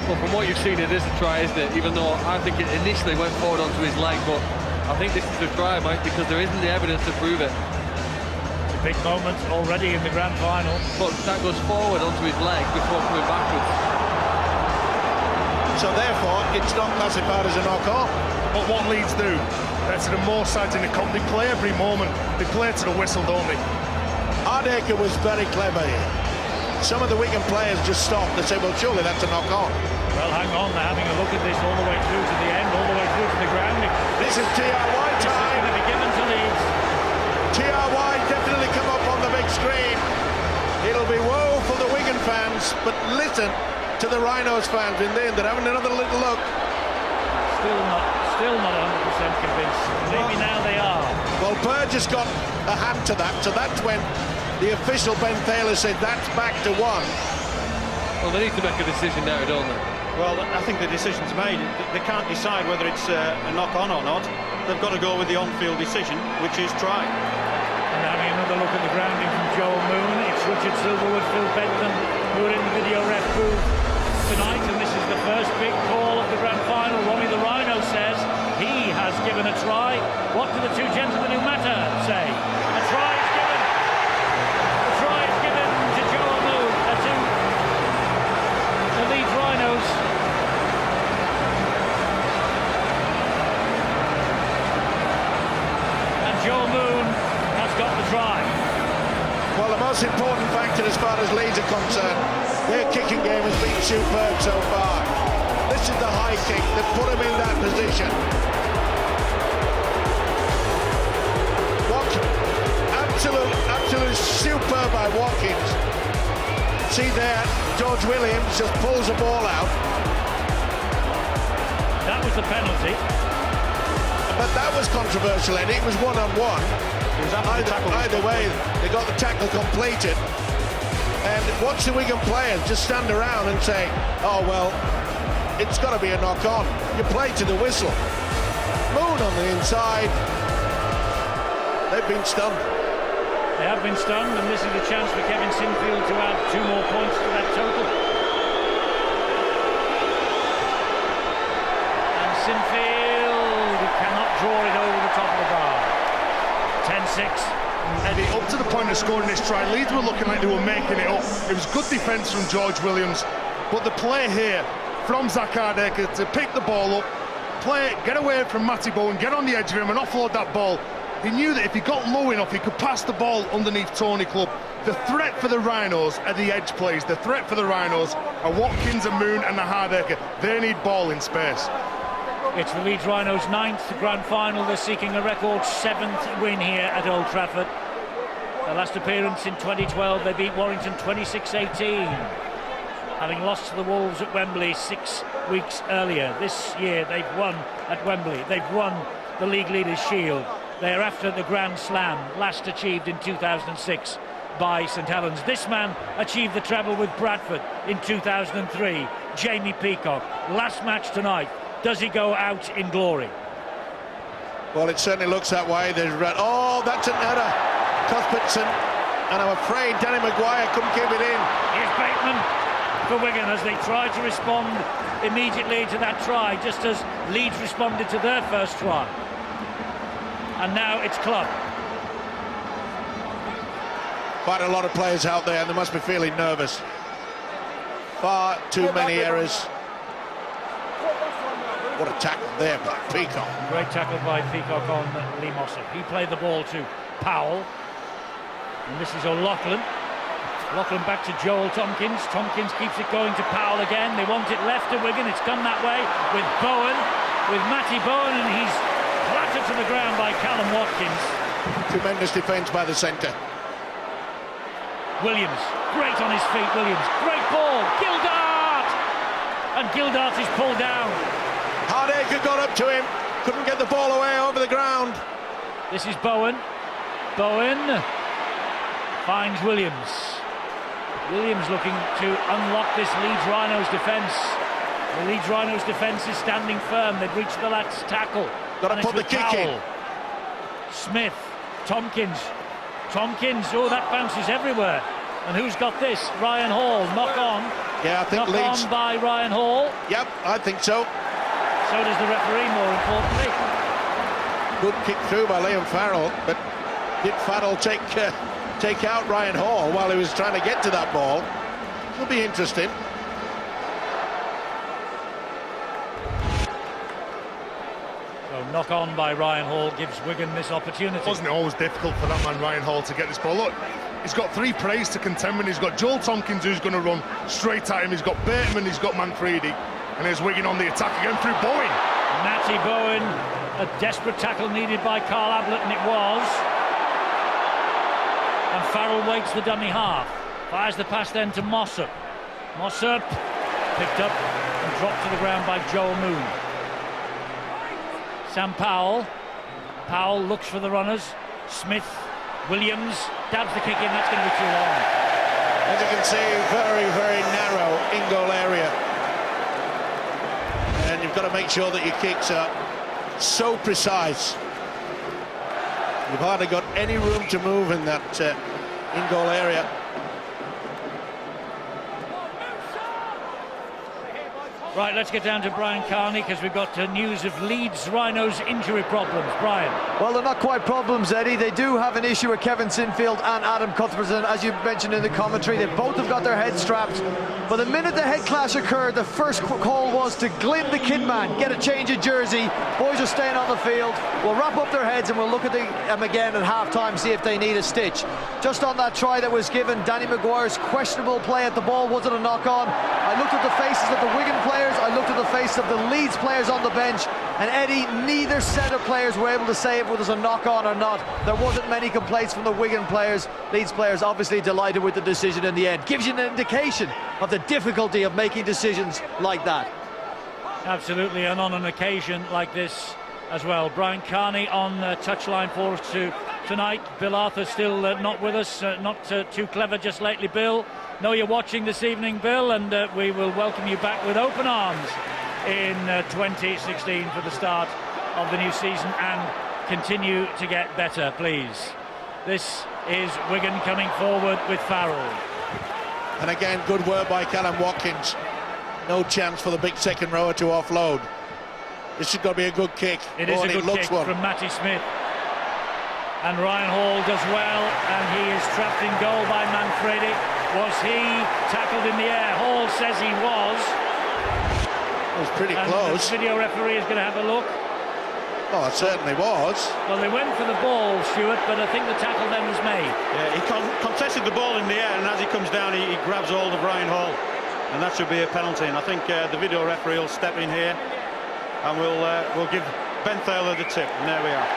Well, from what you've seen, it is a try, isn't it? Even though I think it initially went forward onto his leg, but I think this is a try, Mike, because there isn't the evidence to prove it. It's a big moment already in the grand final. But that goes forward onto his leg before coming backwards. So therefore, it's not classified as a knock-on. But what Leeds do, better than most sides in the cup, they play every moment. They play to the whistle, don't they? Hardaker was very clever here. Some of the Wigan players just stopped. They said, well, surely that's a knock-on. Well, hang on, they're having a look at this all the way through to the end, all the way through to the ground. This is TRY This is time. going to be given to Leeds. TRY definitely come up on the big screen. It'll be woe for the Wigan fans, but listen to the Rhinos fans in the end. They're having another little look. Still not 100% convinced. Maybe now they are. Well, Burgess got a hand to that, so that's when the official Ben Taylor said that's back to 1. Well, they need to make a decision now, don't they? Well, I think the decision's made. They can't decide whether it's a knock-on or not. They've got to go with the on-field decision, which is try. And having another look at the grounding from Joel Moon. It's Richard Silverwood, Phil Benton, who are in the video ref booth tonight, and this is the first big call of the grand final. Ronnie the Rhino says he has given a try. What do the two gentlemen who matter say? A try is given. A try is given to Joel Moon, to the Leeds Rhinos. And Joel Moon has got the try. Well, the most important factor as far as Leeds are concerned, their kicking game has been superb so far. This is the high kick that put him in that position. Absolute superb by Watkins. See there, George Williams just pulls the ball out. That was the penalty. But that was controversial, Eddie. It was one-on-one. Either way, they got the tackle completed. And watch the Wigan players just stand around and say, oh, well, it's got to be a knock-on. You play to the whistle. Moon on the inside. They've been stunned. They have been stunned, and this is a chance for Kevin Sinfield to add 2 more points to that total. And Sinfield cannot draw it over the top of the bar. 10-6. Eddie, up to the point of scoring this try, Leeds were looking like they were making it up. It was good defence from George Williams, but the play here from Zach Hardaker to pick the ball up, play, get away from Matty Bowen, get on the edge of him and offload that ball. He knew that if he got low enough, he could pass the ball underneath Tony Clubb. The threat for the Rhinos are the edge plays. The threat for the Rhinos are Watkins and Moon and the Hardaker. They need ball in space. It's the Leeds Rhinos' 9th grand final. They're seeking a record 7th win here at Old Trafford. Their last appearance in 2012, they beat Warrington 26-18. Having lost to the Wolves at Wembley 6 weeks earlier. This year they've won at Wembley. They've won the League Leaders' Shield. They are after the Grand Slam, last achieved in 2006 by St Helens. This man achieved the treble with Bradford in 2003. Jamie Peacock. Last match tonight. Does he go out in glory? Well, it certainly looks that way. Oh, that's an error. Cuthbertson, and I'm afraid Danny Maguire couldn't keep it in. Here's Bateman for Wigan as they try to respond immediately to that try, just as Leeds responded to their first try. And now it's Clubb. Quite a lot of players out there, and they must be feeling nervous. Far too many errors. What a tackle there by Peacock. Great tackle by Peacock on Lee Mossop. He played the ball to Powell. And this is O'Loughlin. O'Loughlin back to Joel Tompkins. Tompkins keeps it going to Powell again. They want it left to Wigan. It's come that way with Bowen, with Matty Bowen, and he's flattered to the ground by Callum Watkins. Tremendous defence by the centre. Williams, great on his feet, Williams. Great ball, Gildart! And Gildart is pulled down. Hardaker got up to him, couldn't get the ball away over the ground. This is Bowen. Bowen finds Williams. Williams looking to unlock this Leeds Rhinos defence. The Leeds Rhinos defence is standing firm. They've reached the last tackle. Got to put the kick in. Smith, Tompkins. Tompkins, oh, that bounces everywhere. And who's got this? Ryan Hall, knock on. Yeah, I think knock Leeds. on by Ryan Hall. Yep, I think so. So does the referee, more importantly. Good kick through by Liam Farrell, but did Farrell take out Ryan Hall while he was trying to get to that ball? It'll be interesting. So knock on by Ryan Hall gives Wigan this opportunity. Wasn't it always difficult for that man Ryan Hall to get this ball? Look, he's got 3 praise to contend with. He's got Joel Tompkins who's going to run straight at him. He's got Bateman, he's got Manfredi, and there's Wigan on the attack again through Bowen. Matty Bowen, a desperate tackle needed by Carl Ablett, and it was. And Farrell waits the dummy half. Fires the pass then to Mossop. Mossop picked up and dropped to the ground by Joel Moon. Sam Powell. Powell looks for the runners. Smith, Williams, dabs the kick in. That's going to be too long. As you can see, very, very narrow in-goal area. And you've got to make sure that your kicks are so precise. You've hardly got any room to move in that in-goal area. Right, let's get down to Brian Carney because we've got news of Leeds Rhinos injury problems. Brian. Well, they're not quite problems, Eddie. They do have an issue with Kevin Sinfield and Adam Cuthbertson, as you mentioned in the commentary. They both have got their heads strapped. But the minute the head clash occurred, the first call was to Glyn the kid man, get a change of jersey. Boys are staying on the field. We'll wrap up their heads and we'll look at them again at half-time, see if they need a stitch. Just on that try that was given, Danny Maguire's questionable play at the ball, was it a knock-on? I looked at the faces of the Wigan players, I looked at the face of the Leeds players on the bench, and Eddie, neither set of players were able to say if it was a knock-on or not. There wasn't many complaints from the Wigan players. Leeds players obviously delighted with the decision in the end. Gives you an indication of the difficulty of making decisions like that. Absolutely, and on an occasion like this as well. Brian Carney on touchline for us tonight. Bill Arthur still not with us, not too clever just lately, Bill. Know you're watching this evening, Bill, and we will welcome you back with open arms in 2016 for the start of the new season, and continue to get better, please. This is Wigan coming forward with Farrell. And again, good work by Callum Watkins. No chance for the big second rower to offload. This is going to be a good kick. It is a good kick from Matty Smith. And Ryan Hall does well, and he is trapped in goal by Manfredi. Was he tackled in the air? Hall says he was. It was pretty close. The video referee is going to have a look. Oh, it certainly was. Well, they went for the ball, Stuart, but I think the tackle then was made. Yeah, he contested the ball in the air, and as he comes down, he grabs hold of Ryan Hall, and that should be a penalty. And I think the video referee will step in here, and we'll give Ben Thaler the tip. And there we are.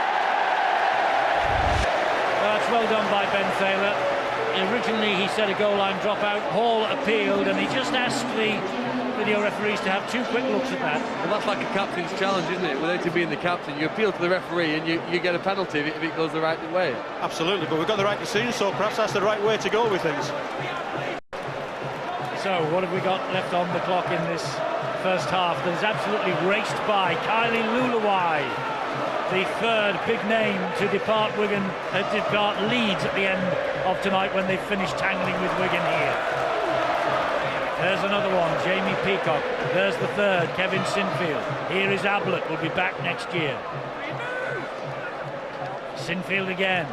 That's well done by Ben Thaler. Originally, he said a goal line dropout. Hall appealed, and he just asked the video referees to have 2 quick looks at that. Well, that's like a captain's challenge, isn't it? Without him being the captain, you appeal to the referee and you get a penalty if it goes the right way. Absolutely, but we've got the right decision, so perhaps that's the right way to go with things. So, what have we got left on the clock in this first half that is absolutely raced by? Kylie Lulawai, the third big name to depart Leeds at the end of tonight when they finish tangling with Wigan here. There's another one, Jamie Peacock. There's the third, Kevin Sinfield. Here is Ablett, will be back next year. Sinfield again.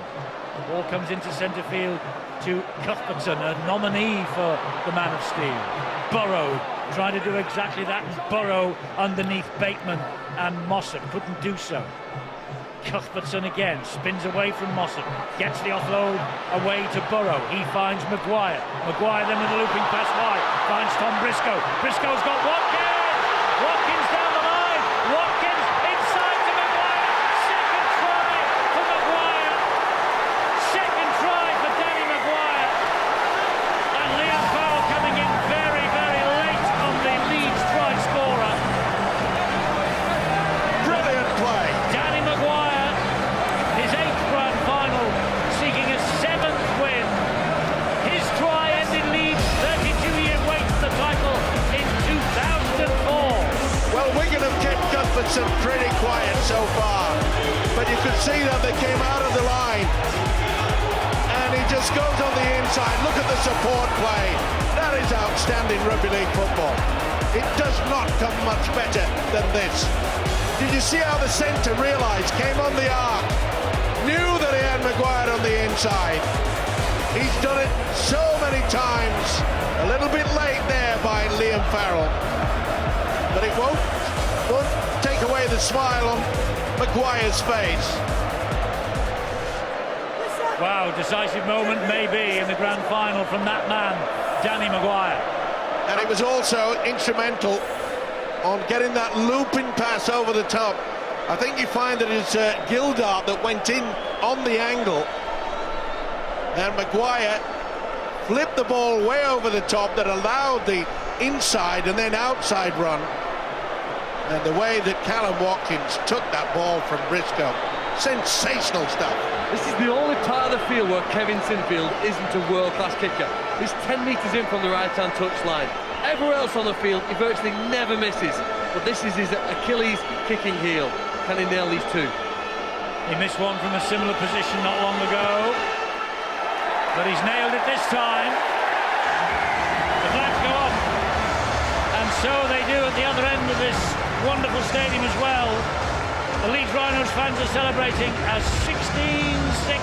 Ball comes into centre field to Cuthbertson, a nominee for the Man of Steel. Burrow trying to do exactly that, and Burrow underneath Bateman and Mossop couldn't do so. Cuthbertson again spins away from Mossop, gets the offload away to Burrow. He finds Maguire. Maguire then with a looping pass wide, finds Tom Briscoe. Briscoe's got Watkins! Watkins down the line. Watkins inside to Maguire. Second try for Maguire. Second try for Danny Maguire. And Liam Farrell coming in very, very late on the Leeds try scorer. Brilliant play. Danny Maguire. His 8th grand final, seeking a 7th win. His try ended Leeds' 32-year wait for the title in 2004. Well, Wigan have kept Cuthbertson pretty quiet so far, but you could see that they came out of the line, and he just Ross goes on the inside. Look at the support play. That is outstanding rugby league football. It does not come much better than this. Did you see how the centre realised, came on the arc, knew that he had Maguire on the inside? He's done it so many times. A little bit late there by Liam Farrell. But it won't take away the smile on Maguire's face. Wow, decisive moment maybe in the grand final from that man, Danny Maguire. And it was also instrumental on getting that looping pass over the top. I think you find that it's Gildart that went in on the angle, and Maguire flipped the ball way over the top that allowed the inside and then outside run. And the way that Callum Watkins took that ball from Briscoe, sensational stuff. This is the only part of the field where Kevin Sinfield isn't a world-class kicker. He's 10 metres in from the right-hand touchline. Everywhere else on the field, he virtually never misses. But this is his Achilles kicking heel. Can he nail these two? He missed one from a similar position not long ago, but he's nailed it this time. The flags go up, and so they do at the other end of this wonderful stadium as well. The Leeds Rhinos fans are celebrating a 16-6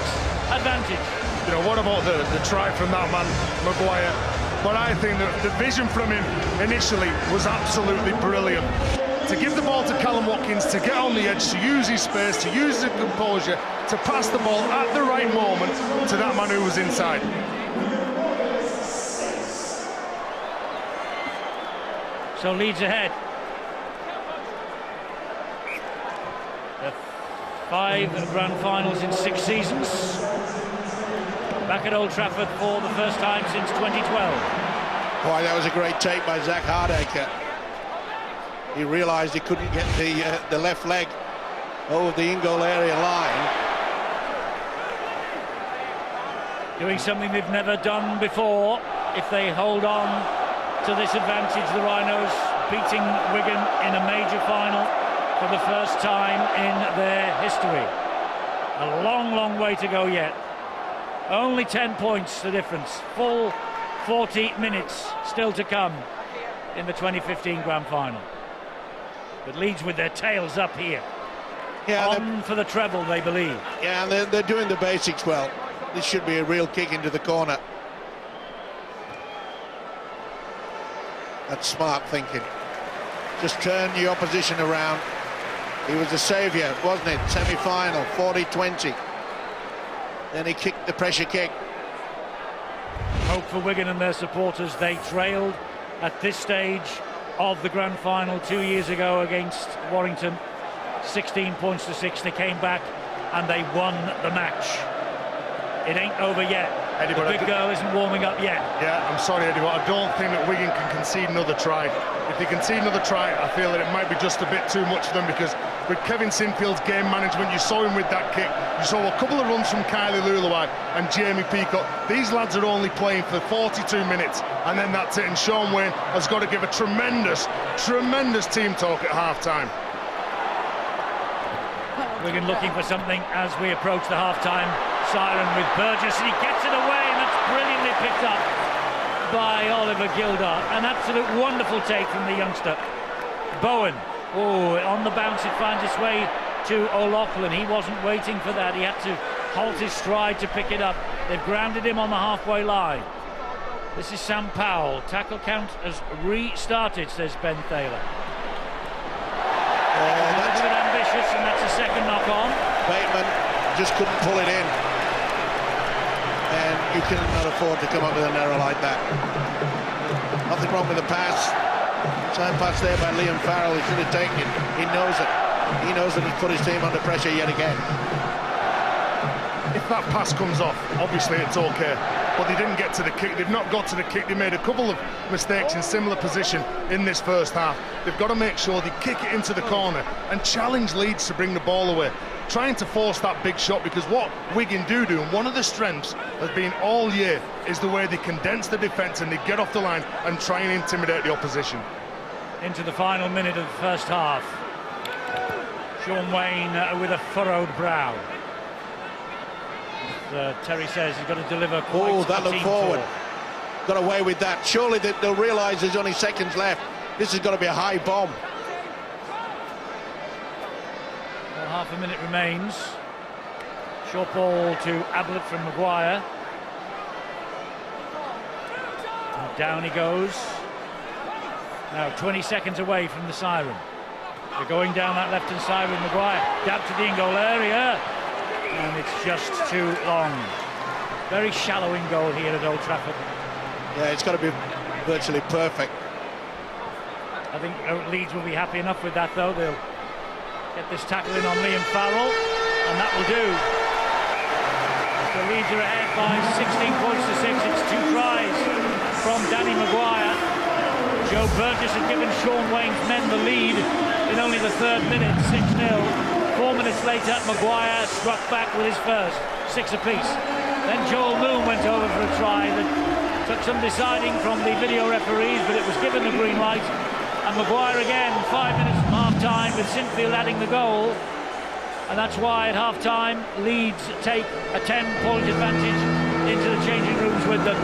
advantage. You know, what about the try from that man, Maguire? But I think that the vision from him initially was absolutely brilliant. To give the ball to Callum Watkins, to get on the edge, to use his space, to use his composure, to pass the ball at the right moment to that man who was inside. So Leeds ahead. The 5 grand finals in 6 seasons. Back at Old Trafford for the first time since 2012. Boy, that was a great take by Zach Hardacre. He realised he couldn't get the left leg over the in-goal area line. Doing something they've never done before. If they hold on to this advantage, the Rhinos beating Wigan in a major final for the first time in their history. A long, long way to go yet. Only 10 points the difference. Full 40 minutes still to come in the 2015 grand final. But Leeds with their tails up here. Yeah, on for the treble, they believe. Yeah, and they're doing the basics well. This should be a real kick into the corner. That's smart thinking. Just turn the opposition around. He was the saviour, wasn't it? Semi-final, 40-20. Then he kicked the pressure kick. Hope for Wigan and their supporters. They trailed at this stage of the grand final 2 years ago against Warrington. 16 points to 6. They came back and they won the match. It ain't over yet. Eddie, the big girl isn't warming up yet. Yeah, I'm sorry, Eddie, but I don't think that Wigan can concede another try. If they concede another try, I feel that it might be just a bit too much for them, because with Kevin Sinfield's game management, you saw him with that kick, you saw a couple of runs from Kylie Luluai and Jamie Peacock. These lads are only playing for 42 minutes, and then that's it, and Sean Wayne has got to give a tremendous team talk at half-time. Wigan looking for something as we approach the half-time siren with Burgess, and he gets it away, and that's brilliantly picked up by Oliver Gildart. An absolute wonderful take from the youngster. Bowen, oh, on the bounce it finds its way to O'Loughlin. He wasn't waiting for that, he had to halt his stride to pick it up. They've grounded him on the halfway line. This is Sam Powell. Tackle count has restarted, says Ben Thaler. That's a bit ambitious, and that's a second knock on. Bateman just couldn't pull it in. And you cannot afford to come up with an error like that. Nothing wrong with the pass. Time pass there by Liam Farrell. He should have taken it. He knows it. He knows that he's put his team under pressure yet again. If that pass comes off, obviously it's okay, but they didn't get to the kick. They've not got to the kick. They made a couple of mistakes in similar position in this first half. They've got to make sure they kick it into the corner and challenge Leeds to bring the ball away, trying to force that big shot, because what Wigan do, and one of the strengths has been all year, is the way they condense the defence and they get off the line and try and intimidate the opposition. Into the final minute of the first half. Sean Wayne with a furrowed brow. Terry says he's got to deliver quite Oh, that a looked team forward. tour. Got away with that. Surely they'll realise there's only seconds left. This has got to be a high bomb. Well, half a minute remains. Short ball to Ablett from Maguire. And down he goes. Now 20 seconds away from the siren. They're going down that left-hand side with Maguire. Dab to the in-goal area. And it's just too long. Very shallow in-goal here at Old Trafford. Yeah, it's got to be virtually perfect. I think Leeds will be happy enough with that, though. They'll get this tackle in on Liam Farrell, and that will do. So Leeds are ahead by 16 points to 6. It's 2 tries from Danny Maguire. Joe Burgess had given Sean Wayne's men the lead in only the 3rd minute, 6-0. 4 minutes later, Maguire struck back with his first, 6 apiece. Then Joel Moon went over for a try that took some deciding from the video referees, but it was given the green light. And Maguire again, 5 minutes from half-time, with Sinfield adding the goal. And that's why at half-time, Leeds take a 10-point advantage into the changing rooms with them.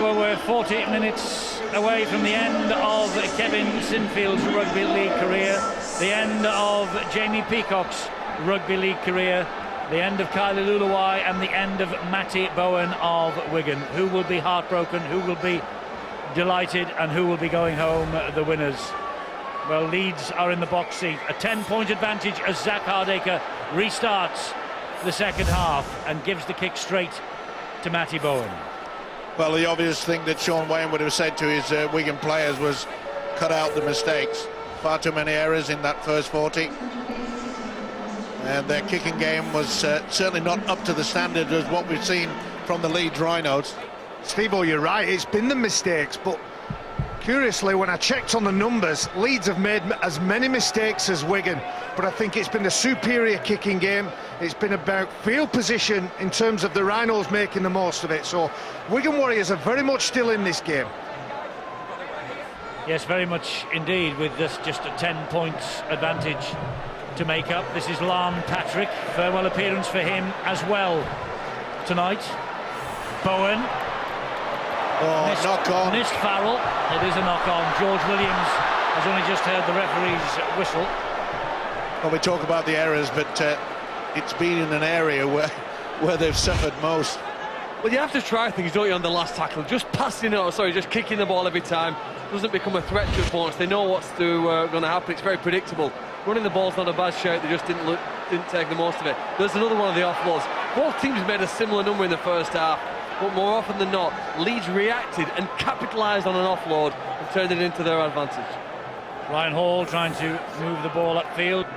Well, we're 40 minutes away from the end of Kevin Sinfield's rugby league career, the end of Jamie Peacock's rugby league career, the end of Kylie Luluwai, and the end of Matty Bowen of Wigan. Who will be heartbroken, who will be delighted, and who will be going home the winners? Well, Leeds are in the box seat. A 10-point advantage as Zach Hardacre restarts the second half and gives the kick straight to Matty Bowen. Well, the obvious thing that Sean Wayne would have said to his Wigan players was cut out the mistakes. Far too many errors in that first 40. And their kicking game was certainly not up to the standard as what we've seen from the Leeds Rhinos. Steve-o, you're right, it's been the mistakes, but curiously, when I checked on the numbers, Leeds have made as many mistakes as Wigan, but I think it's been a superior kicking game. It's been about field position in terms of the Rhinos making the most of it. So Wigan Warriors are very much still in this game. Yes, very much indeed, with this just a 10 points advantage to make up. This is Lan Patrick, farewell appearance for him as well tonight. Bowen. Knock on. Missed Farrell. It is a knock on. George Williams has only just heard the referee's whistle. Well, we talk about the errors, but it's been in an area where they've suffered most. Well, you have to try things, don't you, on the last tackle? Just passing it, just kicking the ball every time doesn't become a threat to opponents. They know what's going to happen. It's very predictable. Running the ball's not a bad shout. They just didn't take the most of it. There's another one of the offloads. Both teams made a similar number in the first half, but more often than not, Leeds reacted and capitalised on an offload and turned it into their advantage. Ryan Hall trying to move the ball upfield.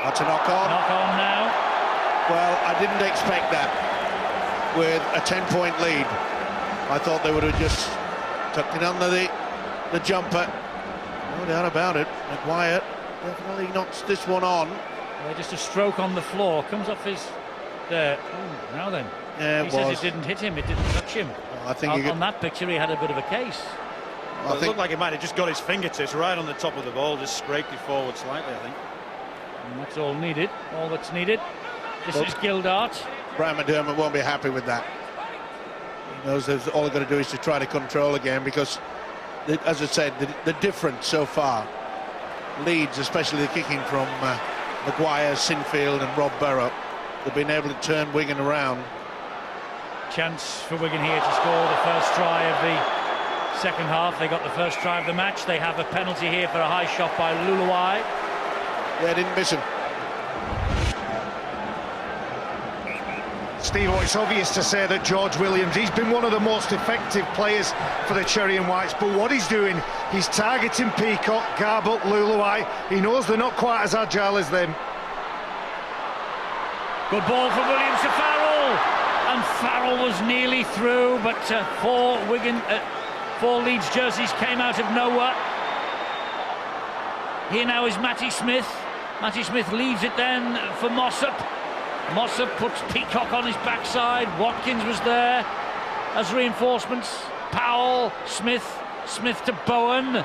That's a knock on. Knock on now. Well, I didn't expect that with a 10-point lead. I thought they would have just tucked it under the jumper. No doubt about it. Maguire definitely knocks this one on. Just a stroke on the floor. Comes off his... there. Ooh, now then. Yeah, he says it didn't hit him, it didn't touch him. I think on that picture he had a bit of a case. Well, it looked like he might have just got his fingertips right on the top of the ball, just scraped it forward slightly, I think. And that's all needed, all that's needed. This is Gildart. Brian McDermott won't be happy with that. He knows that all they've got to do is to try to control the game, because, as I said, the difference so far, Leeds, especially the kicking from Maguire, Sinfield and Rob Burrow, they've been able to turn Wigan around. Chance for Wigan here to score the first try of the second half. They got the first try of the match. They have a penalty here for a high shot by Luluwai. Yeah, didn't miss him. Steve, it's obvious to say that George Williams, he's been one of the most effective players for the Cherry and Whites, but what he's doing, he's targeting Peacock, Garbutt, Luluwai. He knows they're not quite as agile as them. Good ball from Williams to Farrell, and Farrell was nearly through, but four Leeds jerseys came out of nowhere. Here now is Matty Smith. Matty Smith leaves it then for Mossop. Mossop puts Peacock on his backside. Watkins was there as reinforcements. Powell, Smith to Bowen.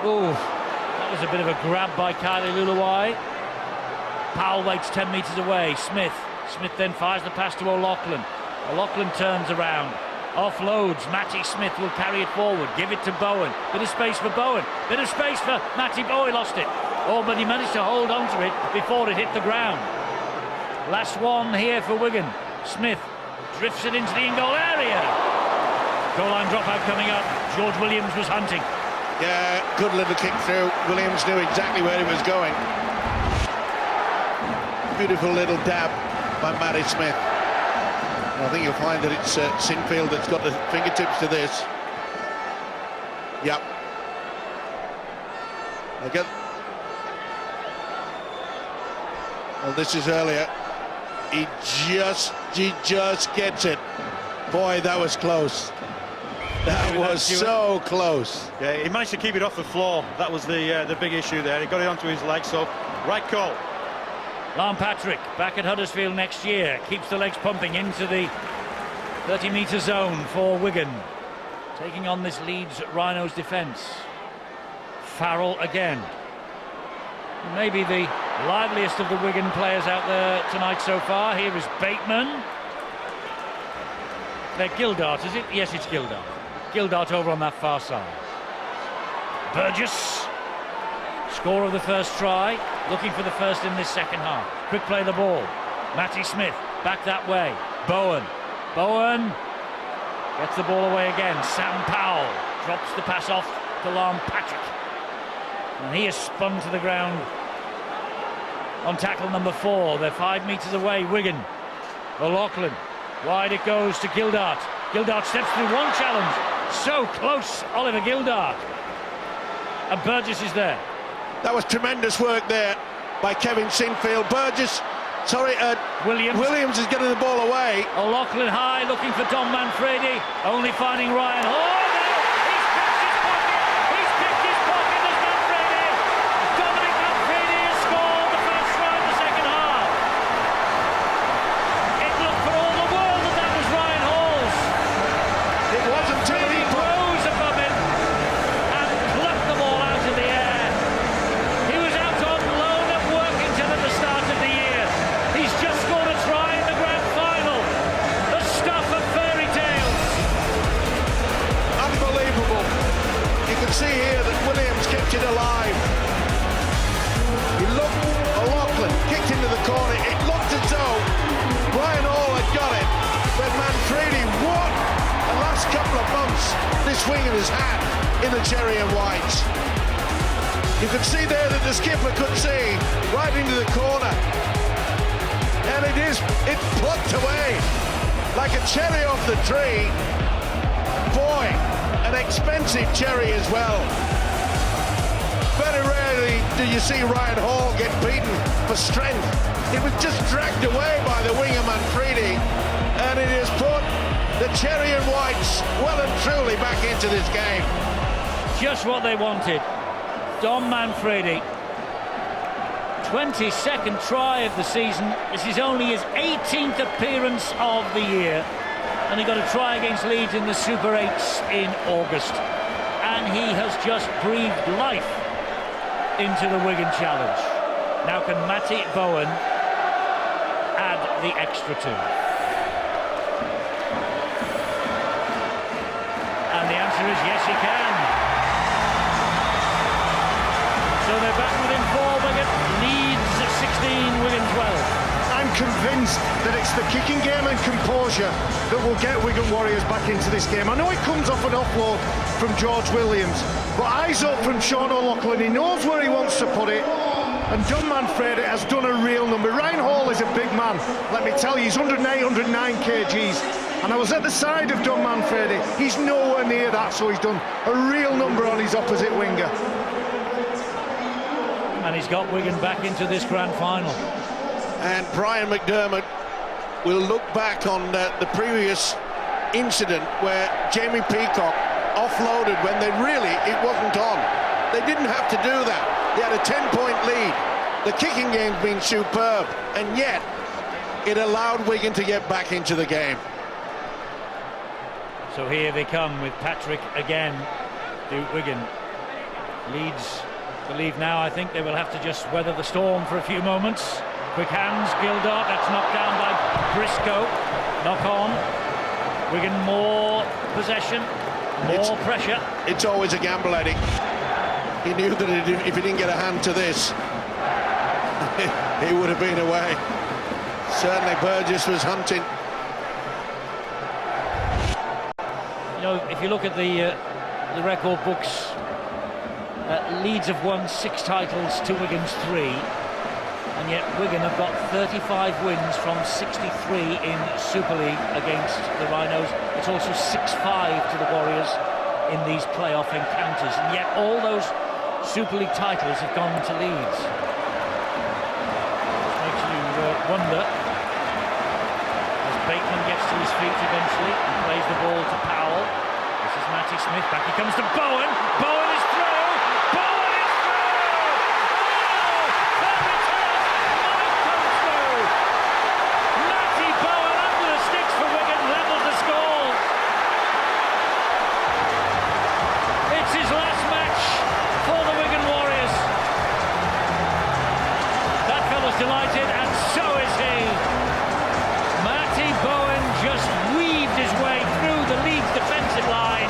Oh, that was a bit of a grab by Kylie Luluwai. Powell waits 10 metres away. Smith then fires the pass to O'Loughlin. O'Loughlin turns around, offloads. Matty Smith will carry it forward, give it to Bowen. Bit of space for Bowen, bit of space for Matty. Bowen lost it. Oh, but he managed to hold on to it before it hit the ground. Last one here for Wigan. Smith drifts it into the in-goal area. Goal line dropout coming up. George Williams was hunting. Yeah, good little kick through. Williams knew exactly where he was going. Beautiful little dab by Matty Smith. I think you'll find that it's Sinfield that's got the fingertips to this. Yep. Again. Well, this is earlier. He just gets it. Boy, that was close. That was so close. Yeah, he managed to keep it off the floor. That was the big issue there. He got it onto his leg, so right call. Lon Patrick back at Huddersfield next year. Keeps the legs pumping into the 30-metre zone for Wigan. Taking on this Leeds Rhinos defence. Farrell again. Maybe the liveliest of the Wigan players out there tonight so far. Here is Bateman. Gildart, is it? Yes, it's Gildart. Gildart over on that far side. Burgess, score of the first try, looking for the first in this second half. Quick play the ball. Matty Smith back that way. Bowen gets the ball away again. Sam Powell drops the pass off to Lon Patrick, and he is spun to the ground on tackle number 4. They're 5 metres away. Wigan. O'Loughlin. Wide it goes to Gildart. Gildart steps through one challenge. So close, Oliver Gildart. And Burgess is there. That was tremendous work there by Kevin Sinfield. Williams is getting the ball away. O'Loughlin high, looking for Dom Manfredi. Only finding Ryan Hall. He's picked his pocket as Manfredi. Dominic Manfredi has scored the first try of the second half. It looked for all the world that was Ryan Hall's. It wasn't till he rose above him and plucked the ball out of the air. He was out on loan at Workington at the start of the year. He's just scored a try in the grand final. The stuff of fairy tales. Unbelievable. You can see here that Williams kept it alive. He looked, O'Loughlin kicked into the corner. It looked as though Ryan Hall had got it. But Manfredi, what the last couple of months this winger has had in the cherry and whites. You could see there that the skipper could see right into the corner. And it's plucked away like a cherry off the tree. Boy, an expensive cherry as well. Very rarely do you see Ryan Hall get beaten for strength. It was just dragged away by the winger Manfredi, and it has put the cherry and whites well and truly back into this game. Just what they wanted. Dom Manfredi, 22nd try of the season. This is only his 18th appearance of the year, and he got a try against Leeds in the Super 8s in August, and he has just breathed life into the Wigan challenge. Now can Matty Bowen add the extra 2? And the answer is yes, he can. So they're back within 4, Wigan. Leeds 16, Wigan 12. I'm convinced that it's the kicking game and composure that will get Wigan Warriors back into this game. I know it comes off an offload from George Williams, but eyes up from Sean O'Loughlin. He knows where he wants to put it, and Dom Manfredi has done a real number. Ryan Hall is a big man, let me tell you. He's 109 kgs, and I was at the side of Dom Manfredi. He's nowhere near that, so he's done a real number on his opposite winger. And he's got Wigan back into this grand final. And Brian McDermott will look back on the previous incident where Jamie Peacock offloaded when it wasn't on. They didn't have to do that. They had a 10-point lead. The kicking game's been superb, and yet it allowed Wigan to get back into the game. So here they come with Patrick again to Wigan. Leeds believe now, I think they will have to just weather the storm for a few moments. Quick hands, Gildart, that's knocked down by Briscoe. Knock on. Wigan more possession, more pressure. It's always a gamble, Eddie. He knew that if he didn't get a hand to this, he would have been away. Certainly Burgess was hunting. You know, if you look at the record books, Leeds have won 6 titles to Wigan's 3, and yet Wigan have got 35 wins from 63 in Super League against the Rhinos. It's also 6-5 to the Warriors in these playoff encounters, and yet all those Super League titles have gone to Leeds. Makes you wonder. As Bateman gets to his feet eventually and plays the ball to Powell. This is Matty Smith, back he comes to Bowen. Bowen is through! Bowen is through! Oh! That returns might come through! Matty Bowen under the sticks for Wigan, levels the score. It's his last match for the Wigan Warriors. That fella's delighted, and so is he. Matty Bowen just weaved his way through the Leeds defensive line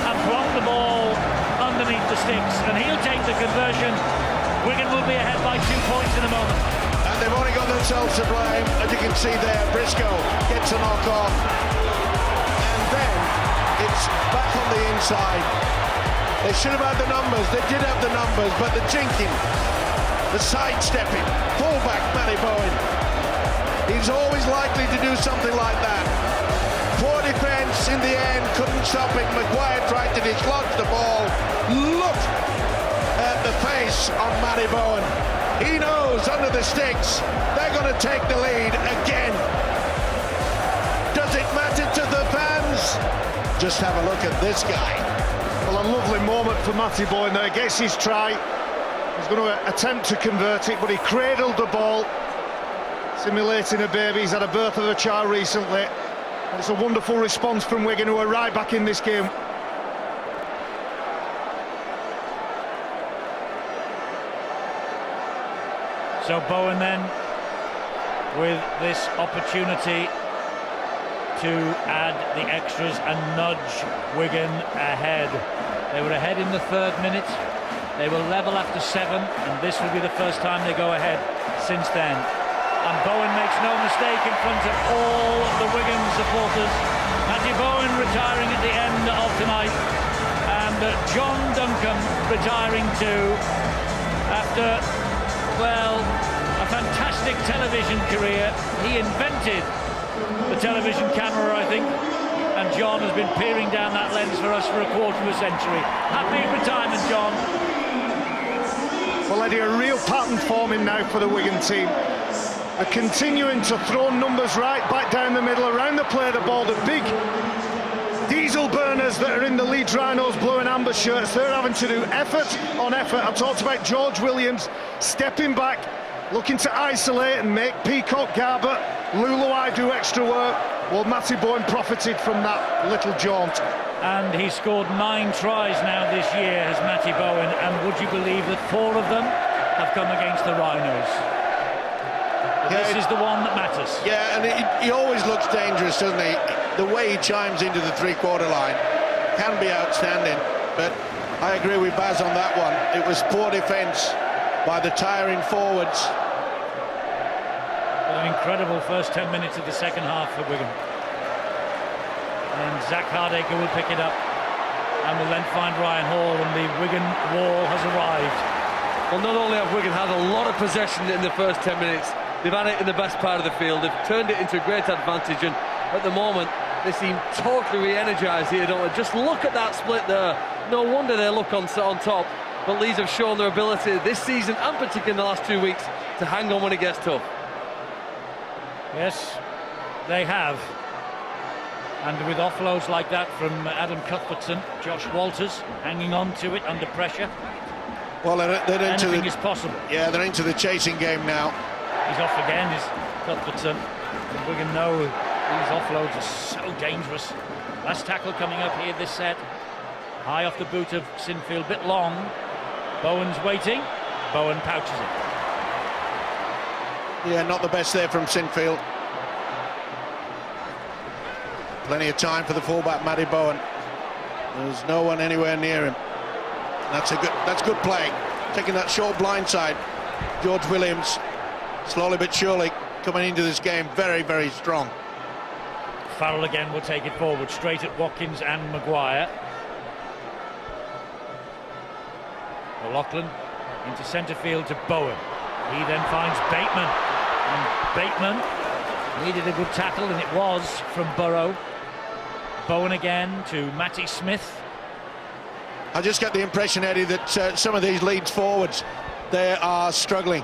and blocked the ball underneath the sticks, and he'll take the conversion. Wigan will be ahead by 2 points in a moment. And they've only got themselves to blame. As you can see there, Briscoe gets a knock off. And then it's back on the inside. They should have had the numbers. They did have the numbers, but the jinking, the sidestepping, fullback Matty Bowen. He's always likely to do something like that. Poor defence in the end, couldn't stop it. Maguire tried to dislodge the ball. Look at the face on Matty Bowen. He knows under the sticks they're going to take the lead again. Does it matter to the fans? Just have a look at this guy. Well, a lovely moment for Matty Bowen there. Gets his try. He's going to attempt to convert it, but he cradled the ball, simulating a baby. He's had a birth of a child recently. And it's a wonderful response from Wigan, who are right back in this game. So Bowen then with this opportunity to add the extras and nudge Wigan ahead. They were ahead in the 3rd minute. They were level after 7, and this will be the first time they go ahead since then. And Bowen makes no mistake in front of all the Wigan supporters. Matty Bowen retiring at the end of tonight, and John Duncan retiring too, after, well, a fantastic television career. He invented the television camera, I think, and John has been peering down that lens for us for a quarter of a century. Happy retirement, John. Well, Eddie, a real pattern forming now for the Wigan team. They're continuing to throw numbers right back down the middle, around the play of the ball. The big diesel burners that are in the Leeds Rhinos blue and amber shirts, they're having to do effort on effort. I talked about George Williams stepping back, looking to isolate and make Peacock, Garbutt, Luluai do extra work. Well, Matty Bowen profited from that little jaunt. And he scored 9 tries now this year, has Matty Bowen, and would you believe that 4 of them have come against the Rhinos? Yeah, this is the one that matters. Yeah, and he always looks dangerous, doesn't he? The way he chimes into the 3-quarter line can be outstanding, but I agree with Baz on that one. It was poor defence by the tiring forwards. An incredible first 10 minutes of the second half for Wigan. And Zach Hardacre will pick it up and will then find Ryan Hall, and the Wigan wall has arrived. Well, not only have Wigan had a lot of possession in the first 10 minutes, they've had it in the best part of the field. They've turned it into a great advantage, and at the moment they seem totally re-energised here, don't they? Just look at that split there. No wonder they look on top. But Leeds have shown their ability this season, and particularly in the last 2 weeks, to hang on when it gets tough. Yes, they have. And with offloads like that from Adam Cuthbertson, Josh Walters hanging on to it under pressure. Well, they're into Anything the, is possible. yeah, they're into the chasing game now. He's off again, is Cuthbertson. And Wigan know these offloads are so dangerous. Last tackle coming up here this set. High off the boot of Sinfield, bit long. Bowen's waiting. Bowen pouches it. Yeah, not the best there from Sinfield. Plenty of time for the fullback, Matty Bowen. There's no one anywhere near him. That's good play. Taking that short blind side. George Williams, slowly but surely, coming into this game very, very strong. Farrell again will take it forward, straight at Watkins and Maguire. O'Loughlin into centre field to Bowen. He then finds Bateman. And Bateman needed a good tackle, and it was from Burrow. Bowen again to Matty Smith. I just get the impression, Eddie, that some of these Leeds forwards, they are struggling.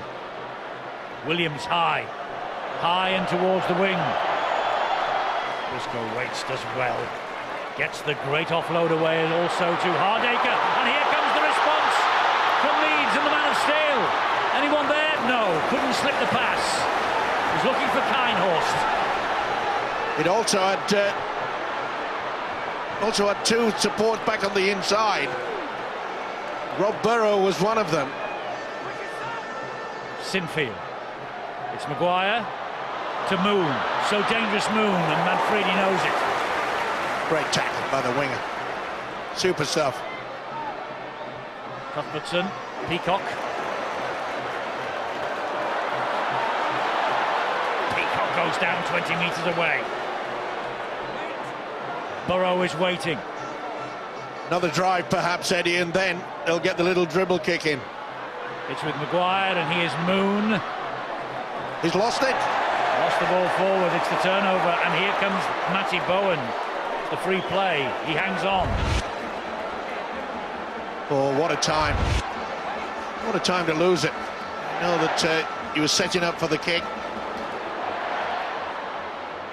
Williams high and towards the wing. Briscoe waits, does well. Gets the great offload away, and also to Hardaker. And here comes the response from Leeds and the man of steel. Anyone there? No, couldn't slip the pass. He's looking for Kinehorst. It also had two supports back on the inside. Rob Burrow was one of them. Sinfield. It's Maguire to Moon. So dangerous, Moon, and Manfredi knows it. Great tackle by the winger. Super stuff. Cuthbertson, Peacock. Peacock goes down 20 metres away. Burrow is waiting. Another drive perhaps, Eddie, and then they'll get the little dribble kick in. It's with Maguire, and here's Moon. He's lost it. Lost the ball forward, it's the turnover, and here comes Matty Bowen. The free play, he hangs on. Oh, what a time. What a time to lose it. You know that he was setting up for the kick.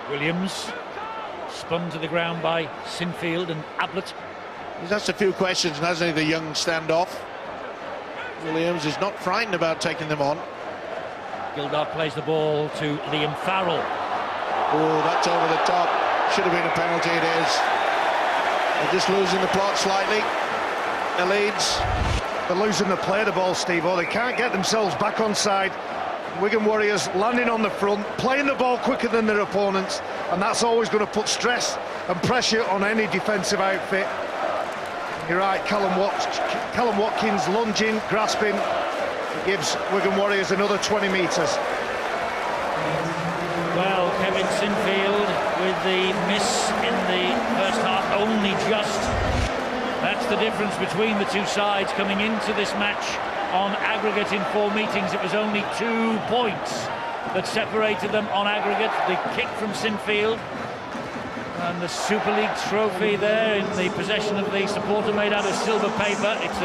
Williams spun to the ground by Sinfield and Ablett. He's asked a few questions, hasn't he, the young standoff. Williams is not frightened about taking them on. Gildart plays the ball to Liam Farrell. Oh, that's over the top. Should have been a penalty, it is. They're just losing the plot slightly. The Leeds. They're losing the play of the ball, Steve. They can't get themselves back on side. Wigan Warriors landing on the front, playing the ball quicker than their opponents, and that's always going to put stress and pressure on any defensive outfit. You're right, Callum Watkins lunging, grasping. It gives Wigan Warriors another 20 metres. Well, Kevin Sinfield with the miss in the first half, only just. That's the difference between the two sides coming into this match. On aggregate in 4 meetings, it was only 2 points that separated them on aggregate. The kick from Sinfield and the Super League trophy there in the possession of the supporter made out of silver paper. It's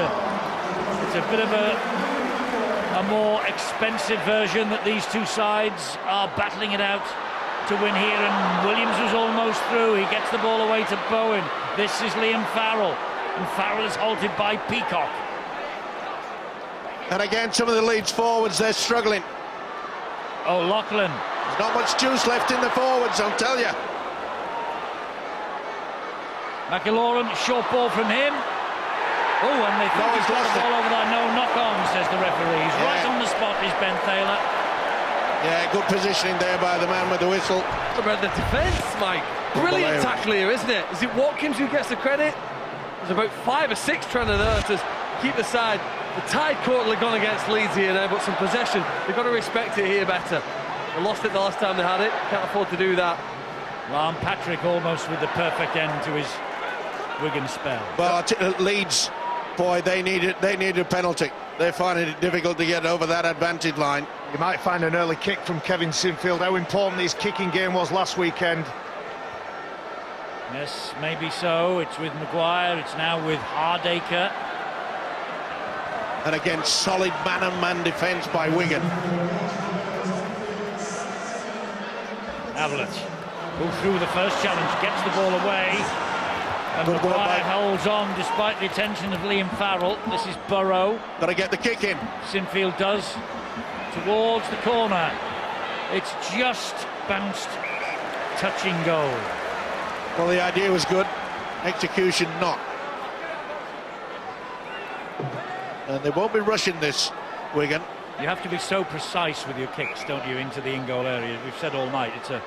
a bit of a more expensive version that these two sides are battling it out to win here, and Williams was almost through. He gets the ball away to Bowen. This is Liam Farrell, and Farrell is halted by Peacock. And again, some of the Leeds forwards, they're struggling. O'Loughlin. There's not much juice left in the forwards, I'll tell you. McIlaurin, short ball from him. Oh, and they think he's got the ball over there. No, knock on, says the referee. He's right on the spot, is Ben Thaler. Yeah, good positioning there by the man with the whistle. About the defence, Mike. Brilliant tackle here, isn't it? Is it Watkins who gets the credit? There's about 5 or 6 trying to keep the side. The tide courtly gone against Leeds here now, but some possession. They've got to respect it here better. They lost it the last time they had it. Can't afford to do that. Ron Patrick almost with the perfect end to his Wigan spell. Well, Leeds, boy, they needed a penalty. They're finding it difficult to get over that advantage line. You might find an early kick from Kevin Sinfield. How important his kicking game was last weekend. Yes, maybe so. It's with Maguire. It's now with Hardaker. And again, solid man-on-man defence by Wigan. Ablett. who threw the first challenge, gets the ball away. And Good ball Maguire back. holds on despite the attention of Liam Farrell. This is Burrow. Got to get the kick in. Sinfield does. Towards the corner. It's just bounced, touching goal. Well, the idea was good, execution not. And they won't be rushing this, Wigan. You have to be so precise with your kicks, don't you, into the in-goal area. We've said all night it's a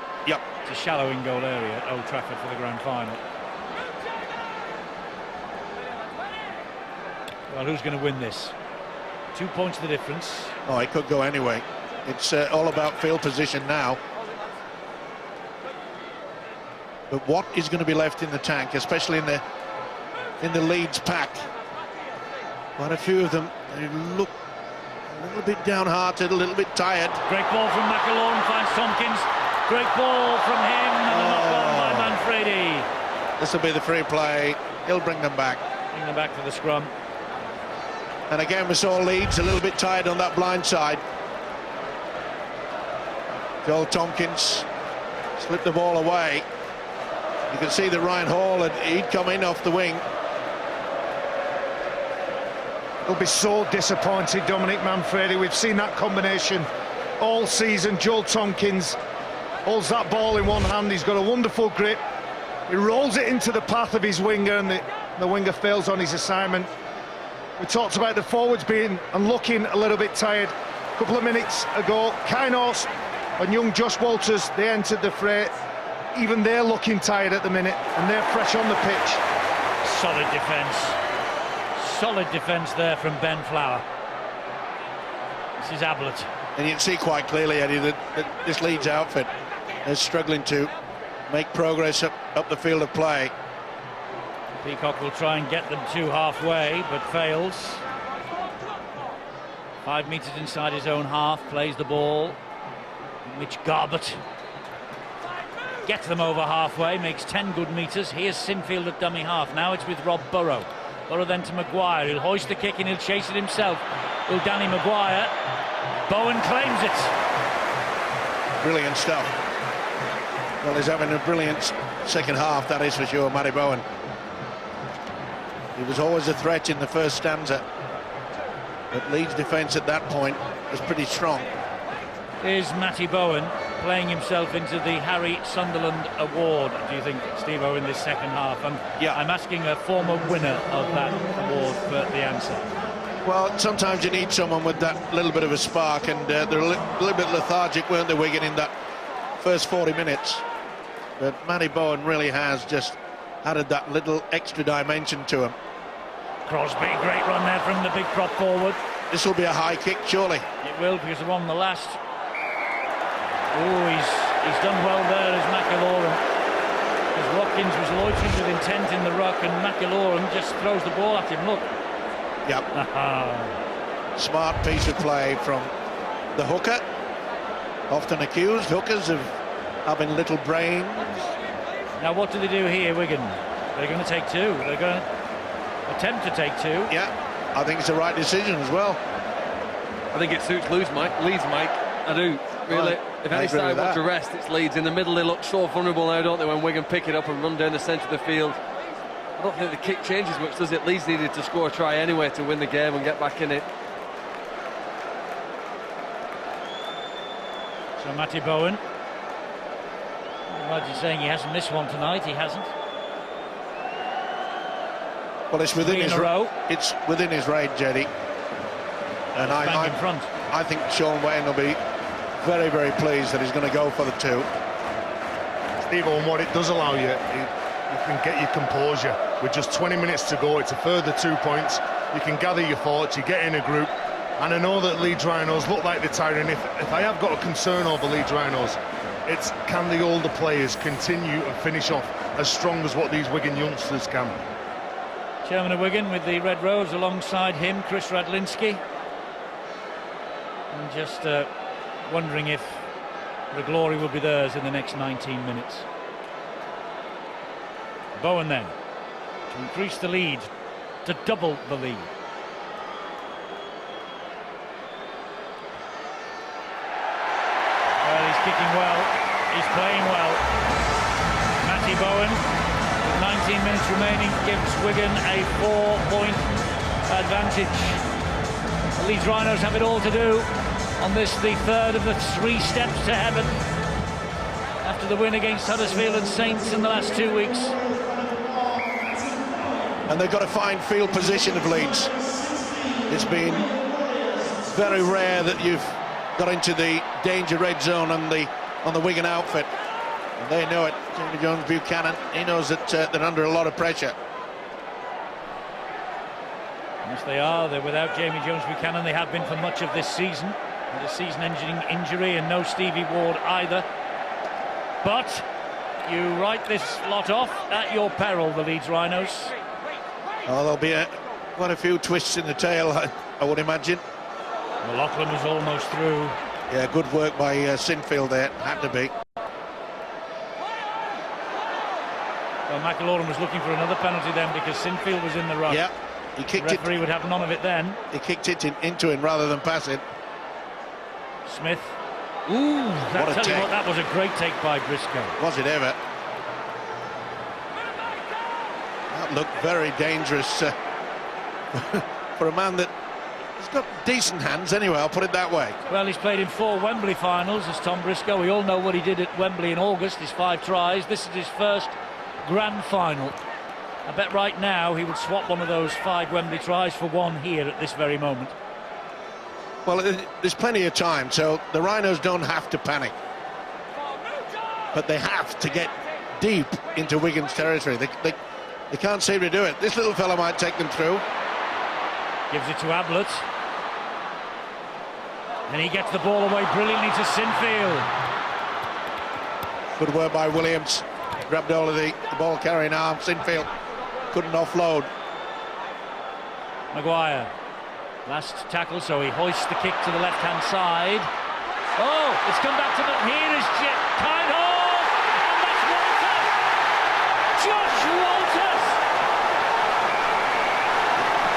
shallow in-goal area at Old Trafford for the grand final. Well, who's going to win this? 2 points the difference. Oh, it could go anyway. It's all about field position now. But what is going to be left in the tank, especially in the Leeds pack? Quite a few of them, they look a little bit downhearted, a little bit tired. Great ball from McAlorum, finds Tompkins. Great ball from him, and a knock on by Manfredi. This will be the free play. He'll bring them back. Bring them back to the scrum. And again, we saw Leeds a little bit tired on that blind side. Joel Tompkins slipped the ball away. You can see that Ryan Hall, he'd come in off the wing. He'll be so disappointed, Dominic Manfredi. We've seen that combination all season. Joel Tompkins holds that ball in one hand. He's got a wonderful grip. He rolls it into the path of his winger, and the winger fails on his assignment. We talked about the forwards being and looking a little bit tired. A couple of minutes ago, Kainos and young Josh Walters, they entered the fray. Even they're looking tired at the minute, and they're fresh on the pitch. Solid defence. Solid defence there from Ben Flower. This is Ablett. And you can see quite clearly, Eddie, that this Leeds outfit is struggling to make progress up the field of play. Peacock will try and get them to halfway, but fails. 5 metres inside his own half, plays the ball. Mitch Garbutt gets them over halfway, makes 10 good metres. Here's Sinfield at dummy half. Now it's with Rob Burrow. Burrow then to Maguire. He'll hoist the kick and he'll chase it himself. Will Danny Maguire. Bowen claims it. Brilliant stuff. Well, he's having a brilliant second half, that is for sure, Matty Bowen. He was always a threat in the first stanza, but Leeds' defence at that point was pretty strong. Is Matty Bowen playing himself into the Harry Sunderland Award, do you think, Steve-O, in this second half? I'm asking a former winner of that award for the answer. Well, sometimes you need someone with that little bit of a spark, and they're a little bit lethargic, weren't they, Wigan, in that first 40 minutes? But Matty Bowen really has just added that little extra dimension to him. Crosby, great run there from the big prop forward. This will be a high kick, surely. It will, because they're on the last. Oh, he's done well there as McAlorum. Because Watkins was loitering with intent in the ruck, and McAlorum just throws the ball at him. Look. Yep. Smart piece of play from the hooker. Often accused hookers of having little brains. Now what do they do here, Wigan? They're going to take two. They're going to attempt to take two. Yeah, I think it's the right decision as well. I think it suits Leeds, Mike. I do, really. If any side want to rest, it's Leeds. In the middle, they look so vulnerable now, don't they, when Wigan pick it up and run down the centre of the field. I don't think the kick changes much, does it? Leeds needed to score a try anyway to win the game and get back in it. So Matty Bowen. Well, you're saying he hasn't missed one tonight. He hasn't. Well, it's within his row. It's within his range, Eddie. And in front. I think Sean Wayne will be very, very pleased that he's going to go for the two. Steve, and what it does allow you, you can get your composure. With just 20 minutes to go, it's a further 2 points. You can gather your thoughts, you get in a group. And I know that Leeds Rhinos look like they're tired, and if I have got a concern over Leeds Rhinos, it's can the older players continue and finish off as strong as what these Wigan youngsters can. Chairman of Wigan with the Red Rose, alongside him Chris Radlinski, and just wondering if the glory will be theirs in the next 19 minutes. Bowen then to increase the lead, to double the lead. Well, he's kicking well, he's playing well. Wigan. 19 minutes remaining gives Wigan a 4-point advantage. The Leeds Rhinos have it all to do on this, the third of the 3 steps to heaven, after the win against Huddersfield and Saints in the last 2 weeks. And they've got to find field position of Leeds. It's been very rare that you've got into the danger red zone on the Wigan outfit. And they know it. Jamie Jones-Buchanan, he knows that they're under a lot of pressure. Yes, they are. They're without Jamie Jones-Buchanan. They have been for much of this season. With a season-ending injury and no Stevie Ward either. But you write this lot off at your peril, the Leeds Rhinos. Oh, there'll be quite a few twists in the tail, I would imagine. McLaughlin was almost through. Yeah, good work by Sinfield there. Had to be. Well, McLaughlin was looking for another penalty then because Sinfield was in the rush. Yeah, he kicked the referee would have none of it then. He kicked it into him rather than pass it. Smith. Ooh, that was a great take by Briscoe. Was it ever? That looked very dangerous for a man that has got decent hands anyway, I'll put it that way. Well, he's played in 4 Wembley finals as Tom Briscoe. We all know what he did at Wembley in August, his 5 tries. This is his first grand final. I bet right now he would swap one of those 5 Wembley tries for one here at this very moment. Well, there's plenty of time, so the Rhinos don't have to panic. But they have to get deep into Wigan's territory. They can't seem to do it. This little fella might take them through. Gives it to Ablett. And he gets the ball away brilliantly to Sinfield. Good work by Williams. Grabbed hold of the ball carrying arm. Sinfield couldn't offload. Maguire. Last tackle, so he hoists the kick to the left-hand side. Oh, it's come back to the... Here is Kind hold! And that's Walters! Josh Walters!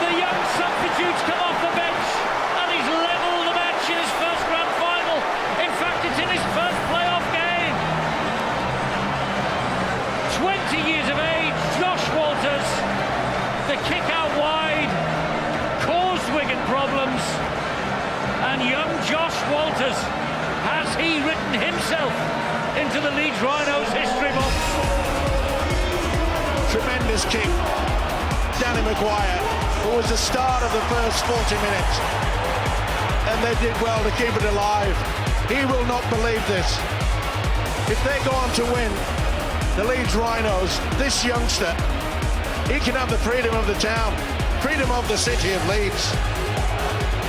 The young substitute's come off the bench and he's levelled the match in his first grand final. In fact, it's in his first playoff game. 20 years of age, Josh Walters. The kick out wide caused Wigan problems, and young Josh Walters, has he written himself into the Leeds Rhinos history book? Tremendous kick. Danny Maguire, who was the start of the first 40 minutes, and they did well to keep it alive. He will not believe this. If they go on to win, the Leeds Rhinos, this youngster, he can have the freedom of the town, freedom of the city of Leeds.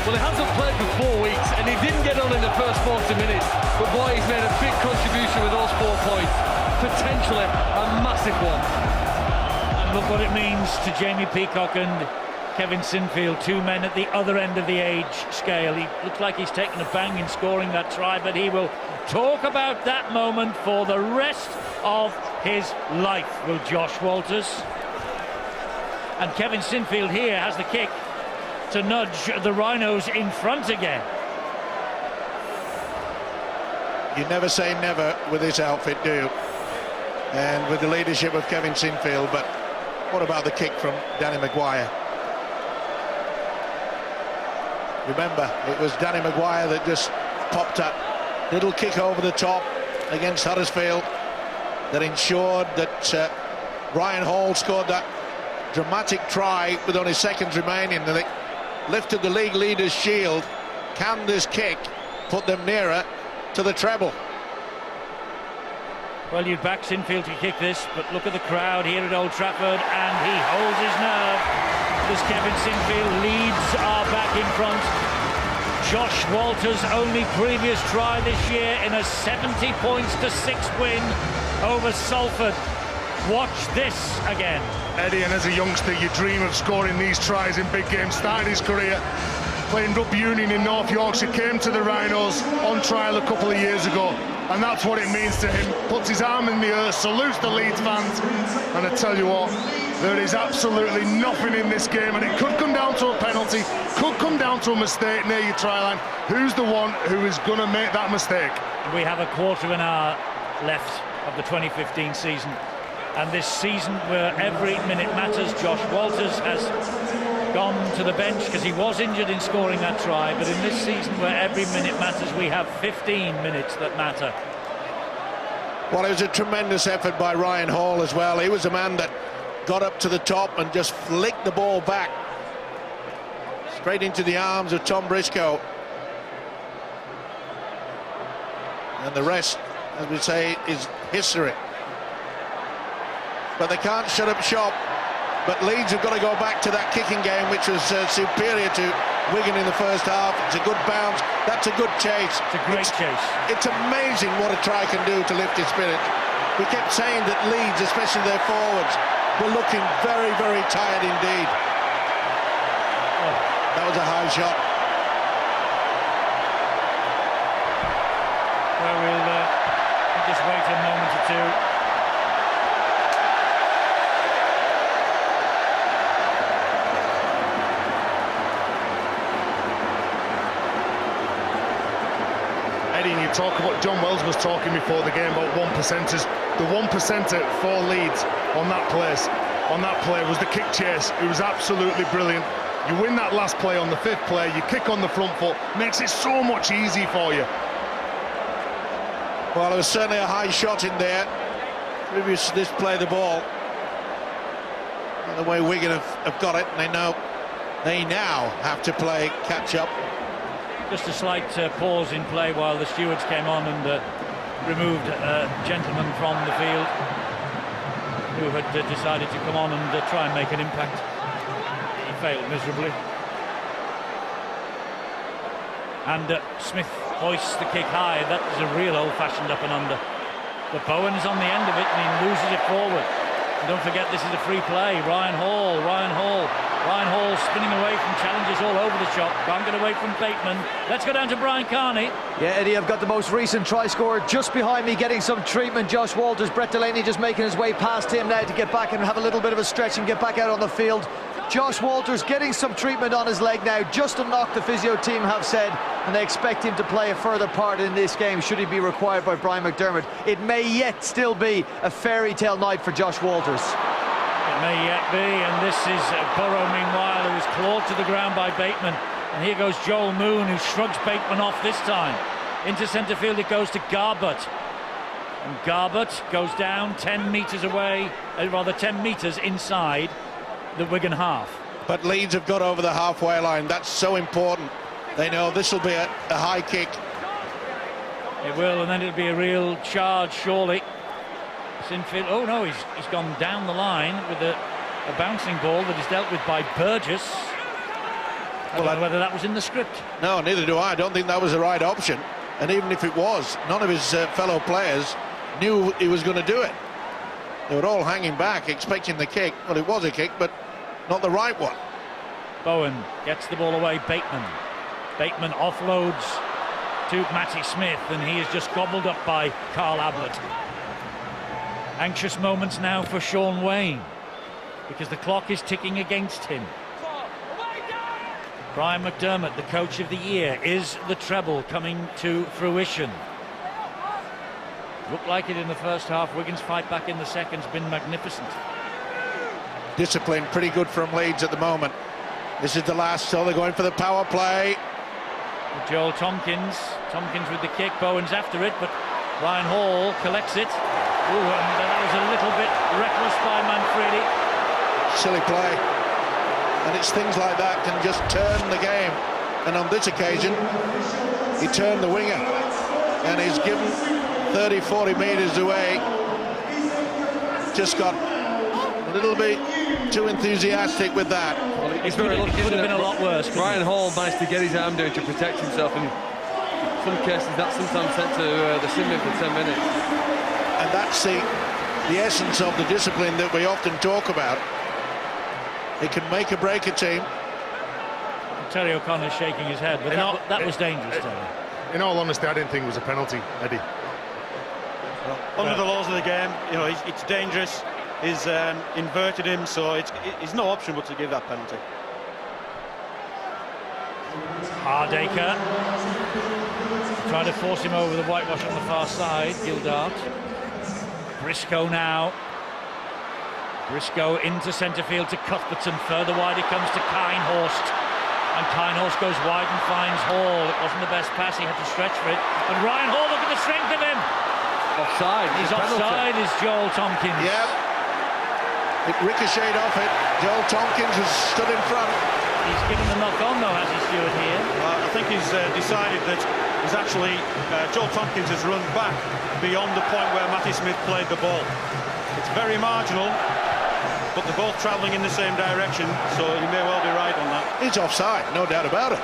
Well, he hasn't played for 4 weeks and he didn't get on in the first 40 minutes, but boy, he's made a big contribution with those 4 points. Potentially a massive one. And look what it means to Jamie Peacock and Kevin Sinfield, 2 men at the other end of the age scale. He looks like he's taken a bang in scoring that try, but he will talk about that moment for the rest of his life, will Josh Walters. And Kevin Sinfield here has the kick to nudge the Rhinos in front again. You never say never with this outfit, do you? And with the leadership of Kevin Sinfield, but what about the kick from Danny Maguire? Remember, it was Danny Maguire that just popped up. Little kick over the top against Huddersfield that ensured that Ryan Hall scored that dramatic try with only seconds remaining. They lifted the league leaders' shield. Can this kick put them nearer to the treble? Well, you'd back Sinfield to kick this, but look at the crowd here at Old Trafford, and he holds his nerve. This Kevin Sinfield. Leeds are back in front. Josh Walters' only previous try this year in a 70 points to 6 win over Salford. Watch this again. Eddie, and as a youngster, you dream of scoring these tries in big games. Started his career playing rugby union in North Yorkshire, came to the Rhinos on trial a couple of years ago, and that's what it means to him. Puts his arm in the earth, salutes the Leeds fans, and I tell you what, there is absolutely nothing in this game, and it could come down to a penalty, could come down to a mistake near your try line. Who's the one who is going to make that mistake? We have a quarter of an hour left of the 2015 season. And this season, where every minute matters, Josh Walters has gone to the bench because he was injured in scoring that try. But in this season, where every minute matters, we have 15 minutes that matter. Well, it was a tremendous effort by Ryan Hall as well. He was a man that got up to the top and just flicked the ball back straight into the arms of Tom Briscoe. And the rest, as we say, is history. But they can't shut up shop. But Leeds have got to go back to that kicking game, which was superior to Wigan in the first half. It's a good bounce. That's a good chase. It's a great chase. It's amazing what a try can do to lift his spirit. We kept saying that Leeds, especially their forwards, were looking very, very tired indeed. Oh, that was a high shot. Well, we'll just wait a moment or two. Eddie, you talk about, John Wells was talking before the game about 1%ers. The 1%er for Leeds on that play was the kick chase. It was absolutely brilliant. You win that last play on the 5th play, you kick on the front foot, makes it so much easier for you. Well, there was certainly a high shot in there. Previous to this play the ball. And the way Wigan have got it, and they now have to play catch up. Just a slight pause in play while the stewards came on and removed a gentleman from the field who had decided to come on and try and make an impact. He failed miserably. And Smith hoists the kick high. That is a real old-fashioned up and under. But Bowen's on the end of it and he loses it forward. And don't forget, this is a free play. Ryan Hall spinning away from challenges all over the shop. Can't get away from Bateman. Let's go down to Brian Carney. Yeah, Eddie, I've got the most recent try scorer just behind me getting some treatment. Josh Walters, Brett Delaney just making his way past him now to get back and have a little bit of a stretch and get back out on the field. Josh Walters getting some treatment on his leg now, just a knock, the physio team have said, and they expect him to play a further part in this game should he be required by Brian McDermott. It may yet still be a fairy tale night for Josh Walters. It may yet be, and this is Burrow, meanwhile, who is clawed to the ground by Bateman. And here goes Joel Moon, who shrugs Bateman off this time. Into centre field it goes to Garbutt. And Garbutt goes down 10 metres away, rather 10 metres inside the Wigan half. But Leeds have got over the halfway line. That's so important. They know this will be a high kick. It will, and then it'll be a real charge, surely. Sinfield, oh no, he's gone down the line with a bouncing ball that is dealt with by Burgess. I don't know whether that was in the script. No, neither do I. I don't think that was the right option. And even if it was, none of his fellow players knew he was going to do it. They were all hanging back, expecting the kick. Well, it was a kick, but not the right one. Bowen gets the ball away. Bateman offloads to Matty Smith, and he is just gobbled up by Carl Ablett. Anxious moments now for Sean Wayne, because the clock is ticking against him. Brian McDermott, the coach of the year. Is the treble coming to fruition? Looked like it in the first half. Wigan's fight back in the second's been magnificent. Discipline pretty good from Leeds at the moment. This is the last, so they're going for the power play. Joel Tompkins with the kick. Bowen's after it, but Ryan Hall collects it. Ooh, and that was a little bit reckless by Manfredi. Silly play. And it's things like that can just turn the game. And on this occasion, he turned the winger. And he's given 30, 40 metres away. Just got a little bit too enthusiastic with that. Well, he's very lucky. It could have been a lot worse. Ryan Hall managed to get his arm down to protect himself, and in some cases that's sometimes sent to the sin bin for 10 minutes. And that's the essence of the discipline that we often talk about. It can make or break a team. Terry O'Connor's shaking his head, but that was dangerous, Terry. In all honesty, I didn't think it was a penalty, Eddie. Under the laws of the game, you know, it's dangerous. He's inverted him, so it's no option but to give that penalty. Hardaker trying to force him over the whitewash on the far side. Gildart. Briscoe now Briscoe into centre field to Cuthbertson. Further wide it comes to Kinehorst. And Kinehorst goes wide and finds Hall. It wasn't the best pass, he had to stretch for it. And Ryan Hall, look at the strength of him. Offside. He's offside, is Joel Tompkins. Yep. It ricocheted off it. Joel Tompkins was stood in front. He's given the knock on though, has he, Stuart, here? I think he's decided that he's actually, Joel Tompkins has run back beyond the point where Matty Smith played the ball. It's very marginal, but they're both travelling in the same direction, so he may well be right on that. He's offside, no doubt about it.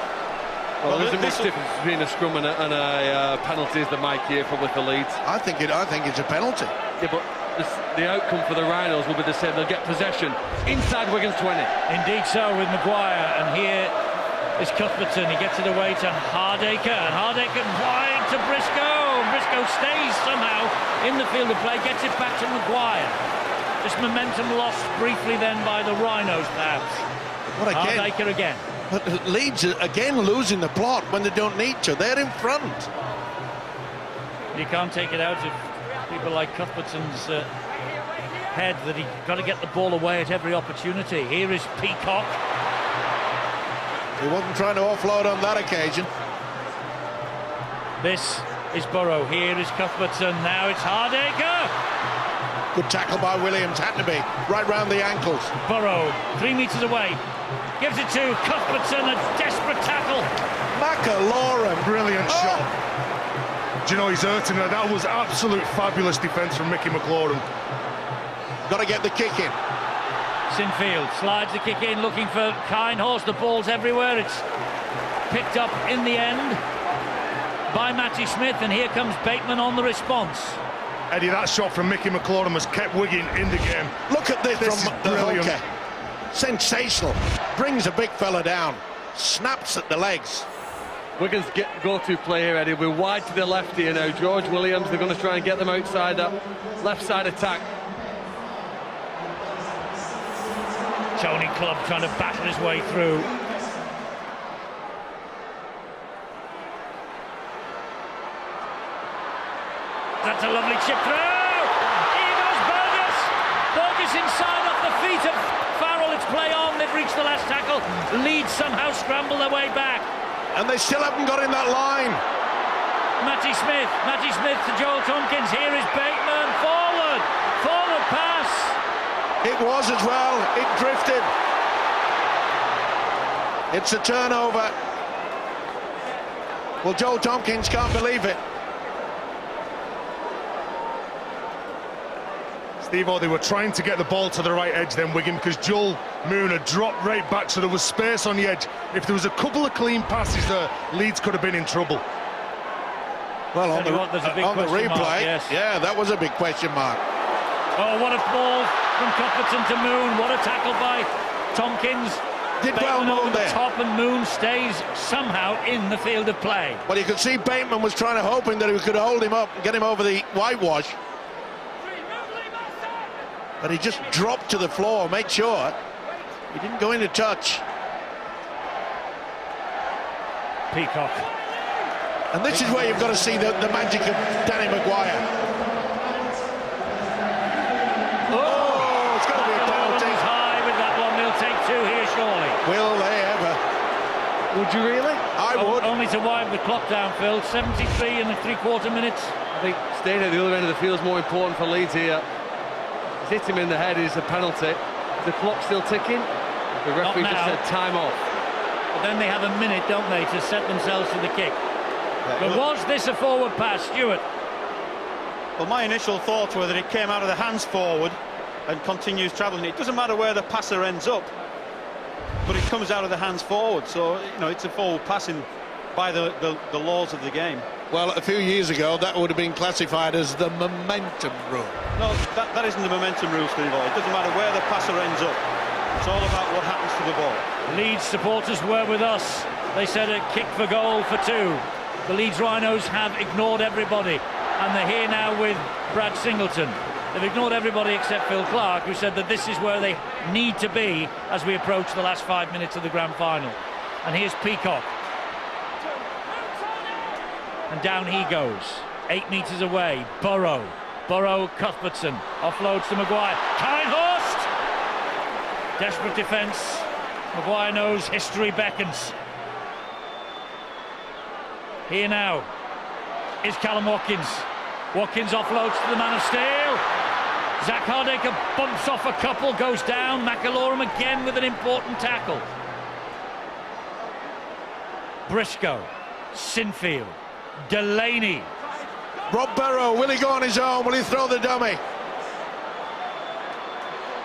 Well, there's a much difference between a scrum and a penalty, is the Mike here for with the Leeds. I think it's a penalty. Yeah, but the outcome for the Rhinos will be the same. They'll get possession inside Wigan's 20. Indeed so, with Maguire, and here is Cuthbertson. He gets it away to Hardacre, and Hardacre wide to Briscoe. Briscoe stays somehow in the field of play, gets it back to Maguire. Just momentum lost briefly then by the Rhinos, perhaps. What again? Hardacre again. But Leeds are again losing the plot when they don't need to. They're in front. You can't take it out of people like Cuthbertson's head that he's got to get the ball away at every opportunity. Here is Peacock. He wasn't trying to offload on that occasion. This is Burrow. Here is Cuthbertson. Now it's Hardacre. Good tackle by Williams. Had to be right round the ankles. Burrow, 3 metres away. Gives it to Cuthbertson. A desperate tackle. McAlorum. Brilliant shot. Do you know he's hurting her? That was absolute fabulous defence from Mickey McLaurin. Got to get the kick in. Sinfield slides the kick in, looking for Kinehorst. The ball's everywhere. It's picked up in the end by Matty Smith, and here comes Bateman on the response. Eddie, that shot from Mickey McLaurin has kept Wigan in the game. Look at this This from is the brilliant. hooker. Sensational. Brings a big fella down. Snaps at the legs. Wigan's go-to play here, Eddie. We're wide to the left here now. George Williams, they're going to try and get them outside that left side attack. Tony Clubb trying to battle his way through. That's a lovely chip through. Here goes Burgess. Burgess inside off the feet of Farrell. It's play on. They've reached the last tackle. Leeds somehow scramble their way back. And they still haven't got in that line. Matty Smith to Joel Tompkins. Here is Bateman. Forward pass. It was as well. It drifted. It's a turnover. Well, Joel Tompkins can't believe it. Steve-O, they were trying to get the ball to the right edge then, Wigan, because Joel Moon had dropped right back, so there was space on the edge. If there was a couple of clean passes there, Leeds could have been in trouble. Well, on the replay, replay, yes. Yeah, that was a big question mark. Oh, what a ball from Cuthbertson to Moon. What a tackle by Tompkins. Did Bateman well, over Moon the there. top, and Moon stays somehow in the field of play. Well, you could see Bateman was hoping that he could hold him up and get him over the whitewash. But he just dropped to the floor, made sure he didn't go into touch. Peacock. And this is where you've got to see the magic of Danny Maguire. Oh, it's going to be a penalty. He's high with that one. They'll take two here, surely. Will they ever? Would you really? I would. Only to wind the clock down, Phil. 73 and 3/4 minutes. I think staying at the other end of the field is more important for Leeds here. Hit him in the head is a penalty. The clock's still ticking. The referee just said time off. But then they have a minute, don't they, to set themselves to the kick. But was this a forward pass, Stuart? Well, my initial thoughts were that it came out of the hands forward and continues travelling. It doesn't matter where the passer ends up, but it comes out of the hands forward. So, you know, it's a forward passing by the laws of the game. Well, a few years ago, that would have been classified as the momentum rule. No, that isn't the momentum rule, Steve. It doesn't matter where the passer ends up. It's all about what happens to the ball. Leeds supporters were with us. They said a kick for goal for two. The Leeds Rhinos have ignored everybody, and they're here now with Brad Singleton. They've ignored everybody except Phil Clark, who said that this is where they need to be as we approach the last 5 minutes of the grand final. And here's Peacock. And down he goes, 8 metres away. Burrow, Cuthbertson, offloads to Maguire. Kinehorst! Desperate defence. Maguire knows history beckons. Here now is Callum Watkins. Watkins offloads to the man of steel. Zach Hardaker bumps off a couple, goes down. McIllorum again with an important tackle. Briscoe, Sinfield, Delaney. Rob Barrow, will he go on his own? Will he throw the dummy?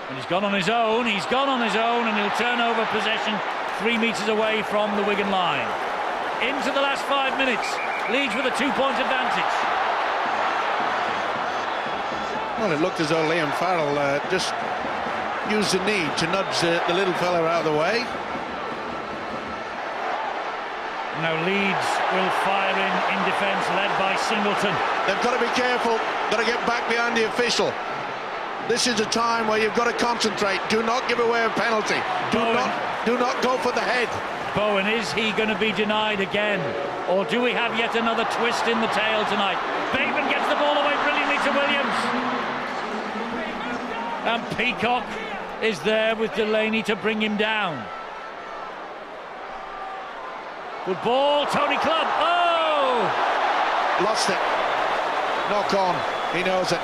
And he's gone on his own, and he'll turn over possession 3 metres away from the Wigan line. Into the last 5 minutes, Leeds with a 2-point advantage. Well, it looked as though Liam Farrell just used the knee to nudge the little fella out of the way. Now Leeds will fire in defence, led by Singleton. They've got to be careful, got to get back behind the official. This is a time where you've got to concentrate. Do not give away a penalty. Do not go for the head. Bowen, is he going to be denied again? Or do we have yet another twist in the tail tonight? Bateman gets the ball away brilliantly to Williams. And Peacock is there with Delaney to bring him down. Good ball, Tony Clubb. Oh! Lost it. Knock on. He knows it.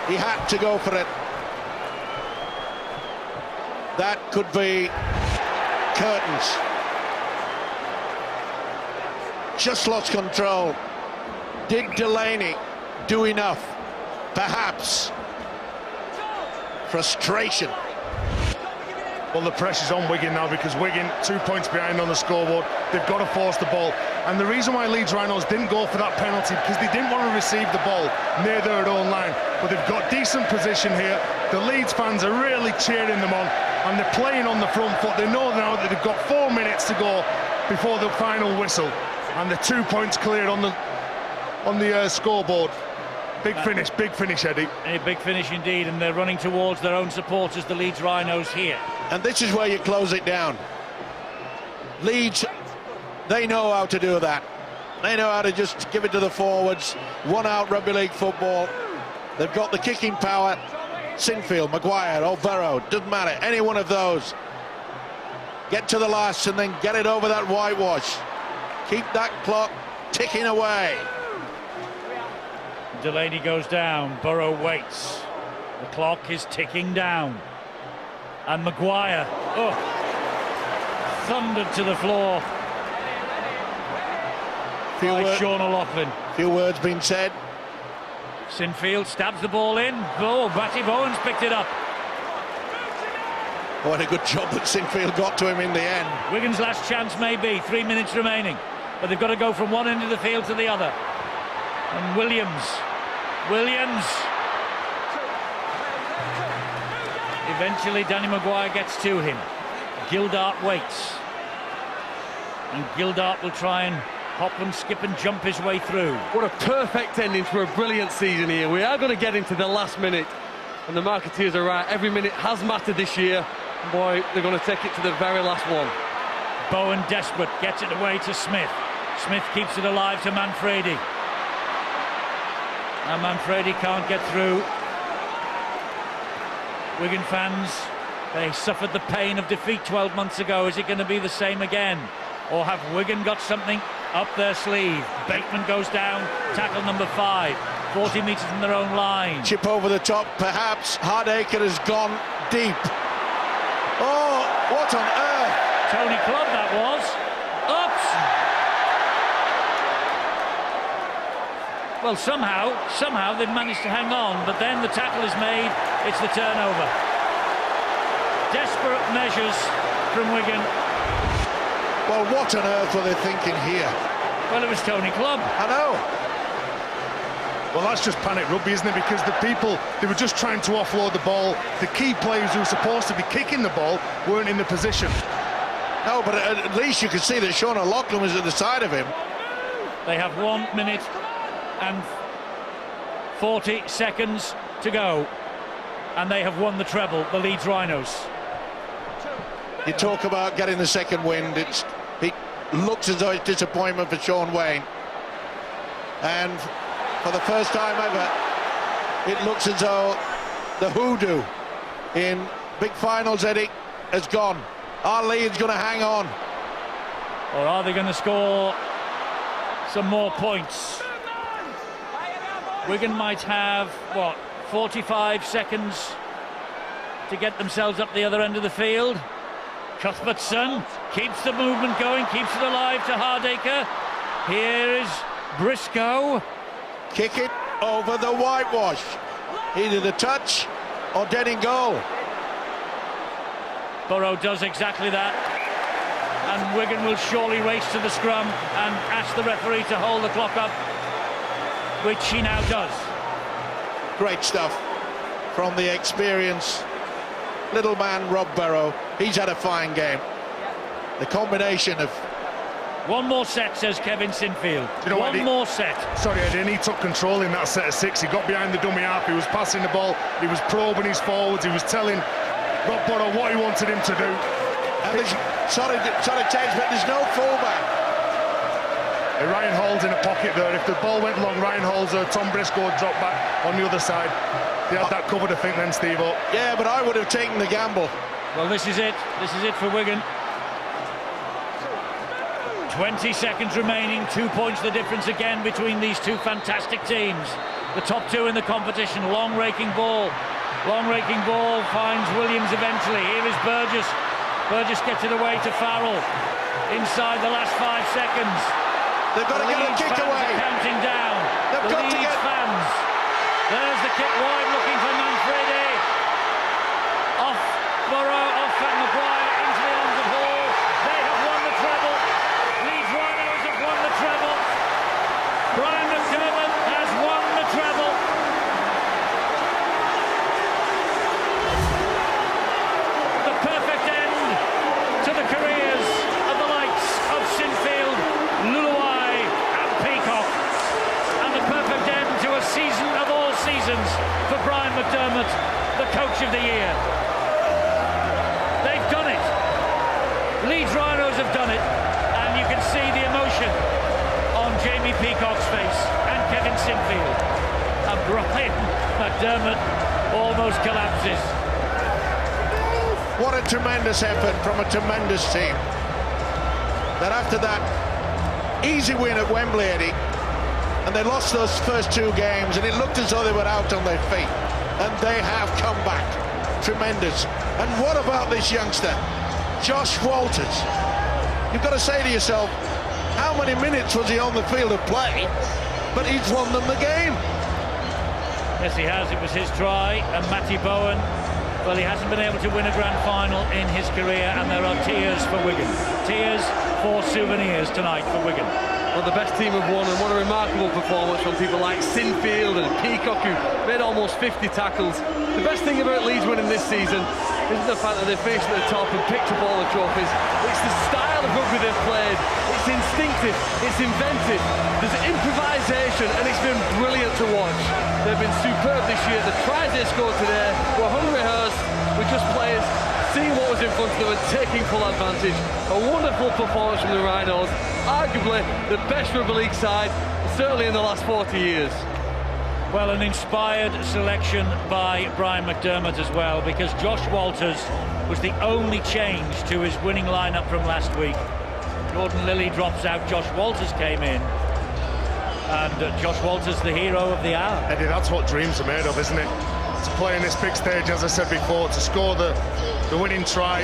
He had to go for it. That could be curtains. Just lost control. Did Delaney do enough? Perhaps. Frustration. Well, the pressure's on Wigan now because Wigan 2 points behind on the scoreboard. They've got to force the ball. And the reason why Leeds Rhinos didn't go for that penalty because they didn't want to receive the ball near their own line. But they've got decent position here. The Leeds fans are really cheering them on and they're playing on the front foot. They know now that they've got 4 minutes to go before the final whistle. And the 2 points cleared on the scoreboard. Big finish, Eddie. A big finish indeed, and they're running towards their own supporters, the Leeds Rhinos here. And this is where you close it down. Leeds, they know how to do that. They know how to just give it to the forwards. One out rugby league football. They've got the kicking power. Sinfield, Maguire, Old Barrow, doesn't matter. Any one of those. Get to the last and then get it over that whitewash. Keep that clock ticking away. Delaney goes down, Burrow waits. The clock is ticking down. And Maguire, thundered to the floor by Sean O'Loughlin. Few words being said. Sinfield stabs the ball in. Batty Bowen's picked it up. What a good job that Sinfield got to him in the end. Wigan's last chance may be 3 minutes remaining, but they've got to go from one end of the field to the other. And Williams. Eventually Danny Maguire gets to him. Gildart waits. And Gildart will try and hop and skip and jump his way through. What a perfect ending for a brilliant season here. We are going to get into the last minute. And the marketeers are right. Every minute has mattered this year. Boy, they're going to take it to the very last one. Bowen desperate, gets it away to Smith. Smith keeps it alive to Manfredi. And Manfredi can't get through. Wigan fans, they suffered the pain of defeat 12 months ago. Is it going to be the same again? Or have Wigan got something up their sleeve? Bateman goes down, tackle number 5, 40 metres from their own line. Chip over the top, perhaps. Hardaker has gone deep. Oh, what on earth? Tony Clubb that was. Oops! Well, somehow they've managed to hang on, but then the tackle is made, it's the turnover. Desperate measures from Wigan. Well, what on earth were they thinking here? Well, it was Tony Clubb. I know. Well, that's just panic rugby, isn't it? Because the people, they were just trying to offload the ball. The key players who were supposed to be kicking the ball weren't in the position. No, but at least you could see that Sean O'Loughlin was at the side of him. They have 1 minute and 40 seconds to go, and they have won the treble, the Leeds Rhinos. You talk about getting the second wind. It looks as though it's disappointment for Sean Wayne, and for the first time ever, it looks as though the hoodoo in big finals, Eddie, has gone. Our lead's going to hang on. Or are they going to score some more points? Wigan might have, what, 45 seconds to get themselves up the other end of the field. Cuthbertson keeps the movement going, keeps it alive to Hardaker. Here is Briscoe. Kick it over the whitewash. Either the touch or dead in goal. Burrow does exactly that. And Wigan will surely race to the scrum and ask the referee to hold the clock up, which he now does. Great stuff from the experienced little man Rob Burrow. He's had a fine game. The combination of... One more set, says Kevin Sinfield. You know One more set. Sorry, Eddie, and he took control in that set of 6. He got behind the dummy half, he was passing the ball, he was probing his forwards, he was telling Rob Burrow what he wanted him to do. And sorry, Tej, but there's no fullback. Ryan Hall's in a pocket there. If the ball went long, Ryan Hall's or Tom Briscoe would drop back on the other side. They had that covered, I think, then, Steve-O. Yeah, but I would have taken the gamble. Well, this is it. This is it for Wigan. 20 seconds remaining. 2 points the difference again between these two fantastic teams. The top two in the competition. Long raking ball. Long raking ball finds Williams eventually. Here is Burgess. Burgess gets it away to Farrell. Inside the last 5 seconds. They've got to get a kick away. Counting down. They've got to get... fans. There's the kick wide, looking for Manfredi. Off Burrow, off Fat Maguire, into the arms of Hall. They have won the treble. Leeds Rhinos have won the treble. Brian McDermott has won the treble. The perfect end to the careers of the likes of Sinfield, Luluai and Peacock. And the perfect end to a season of all seasons for Brian McDermott, the coach of the year. They've done it. Leeds Rhinos have done it, and you can see the emotion on Jamie Peacock's face and Kevin Sinfield. And Brian McDermott almost collapses. What a tremendous effort from a tremendous team. That after that easy win at Wembley, Eddie, and they lost those first 2 games, and it looked as though they were out on their feet, and they have come back. Tremendous. And what about this youngster, Josh Walters? You've got to say to yourself, how many minutes was he on the field of play? But he's won them the game. Yes, he has. It was his try. And Matty Bowen, well, he hasn't been able to win a grand final in his career, and there are tears for Wigan. Tears for souvenirs tonight for Wigan. Well, the best team have won, and what a remarkable performance from people like Sinfield and Peacock, who made almost 50 tackles. The best thing about Leeds winning this season isn't the fact that they finished at the top and picked up all the trophies. It's the style of rugby they've played. It's instinctive, it's inventive, there's improvisation, and it's been brilliant to watch. They've been superb this year. The tries they scored today were hungry hearts with just players seeing what was in front of them and taking full advantage. A wonderful performance from the Rhinos, arguably the best rugby league side, certainly in the last 40 years. Well, an inspired selection by Brian McDermott as well, because Josh Walters was the only change to his winning lineup from last week. Jordan Lilly drops out, Josh Walters came in, and Josh Walters the hero of the hour. Eddie, that's what dreams are made of, isn't it? To play in this big stage, as I said before, to score the winning try.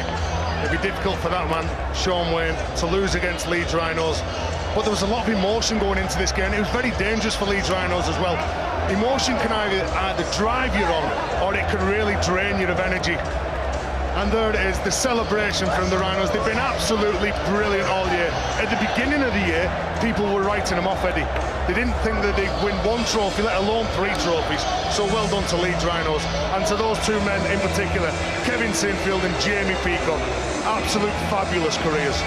It'd be difficult for that man, Sean Wayne, to lose against Leeds Rhinos. But there was a lot of emotion going into this game. It was very dangerous for Leeds Rhinos as well. Emotion can either drive you on, or it can really drain you of energy. And there it is, the celebration from the Rhinos. They've been absolutely brilliant all year. At the beginning of the year, people were writing them off, Eddie. They didn't think that they'd win 1 trophy, let alone 3 trophies. So well done to Leeds Rhinos. And to those 2 men in particular, Kevin Sinfield and Jamie Peacock. Absolute fabulous careers.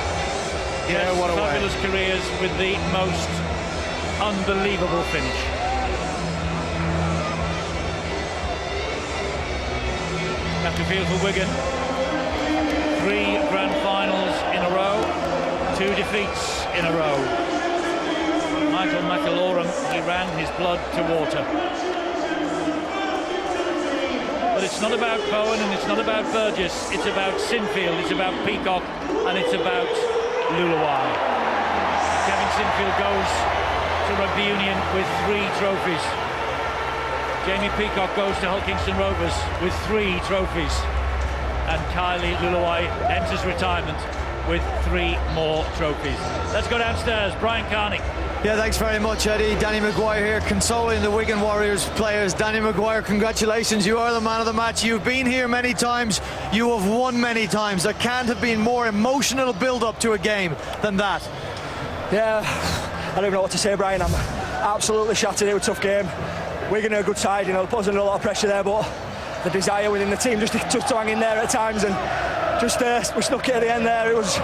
Yeah, what a fabulous careers with the most unbelievable finish. Have to feel for Wigan. 3 grand finals in a row, 2 defeats in a row. Michael McAlorum, he ran his blood to water. But it's not about Bowen and it's not about Burgess. It's about Sinfield, it's about Peacock, and it's about Luluai. Kevin Sinfield goes to Rugby Union with 3 trophies. Jamie Peacock goes to Hull Kingston Rovers with 3 trophies. And Kylie Luluai enters retirement with 3 more trophies. Let's go downstairs. Brian Carney. Yeah, thanks very much, Eddie. Danny Maguire here, consoling the Wigan Warriors players. Danny Maguire, congratulations. You are the man of the match. You've been here many times. You have won many times. There can't have been more emotional build-up to a game than that. Yeah, I don't even know what to say, Brian. I'm absolutely shattered. It was a tough game. Wigan are a good side, you know, they're posing a lot of pressure there, but the desire within the team just to hang in there at times, and just we snuck it at the end there. It was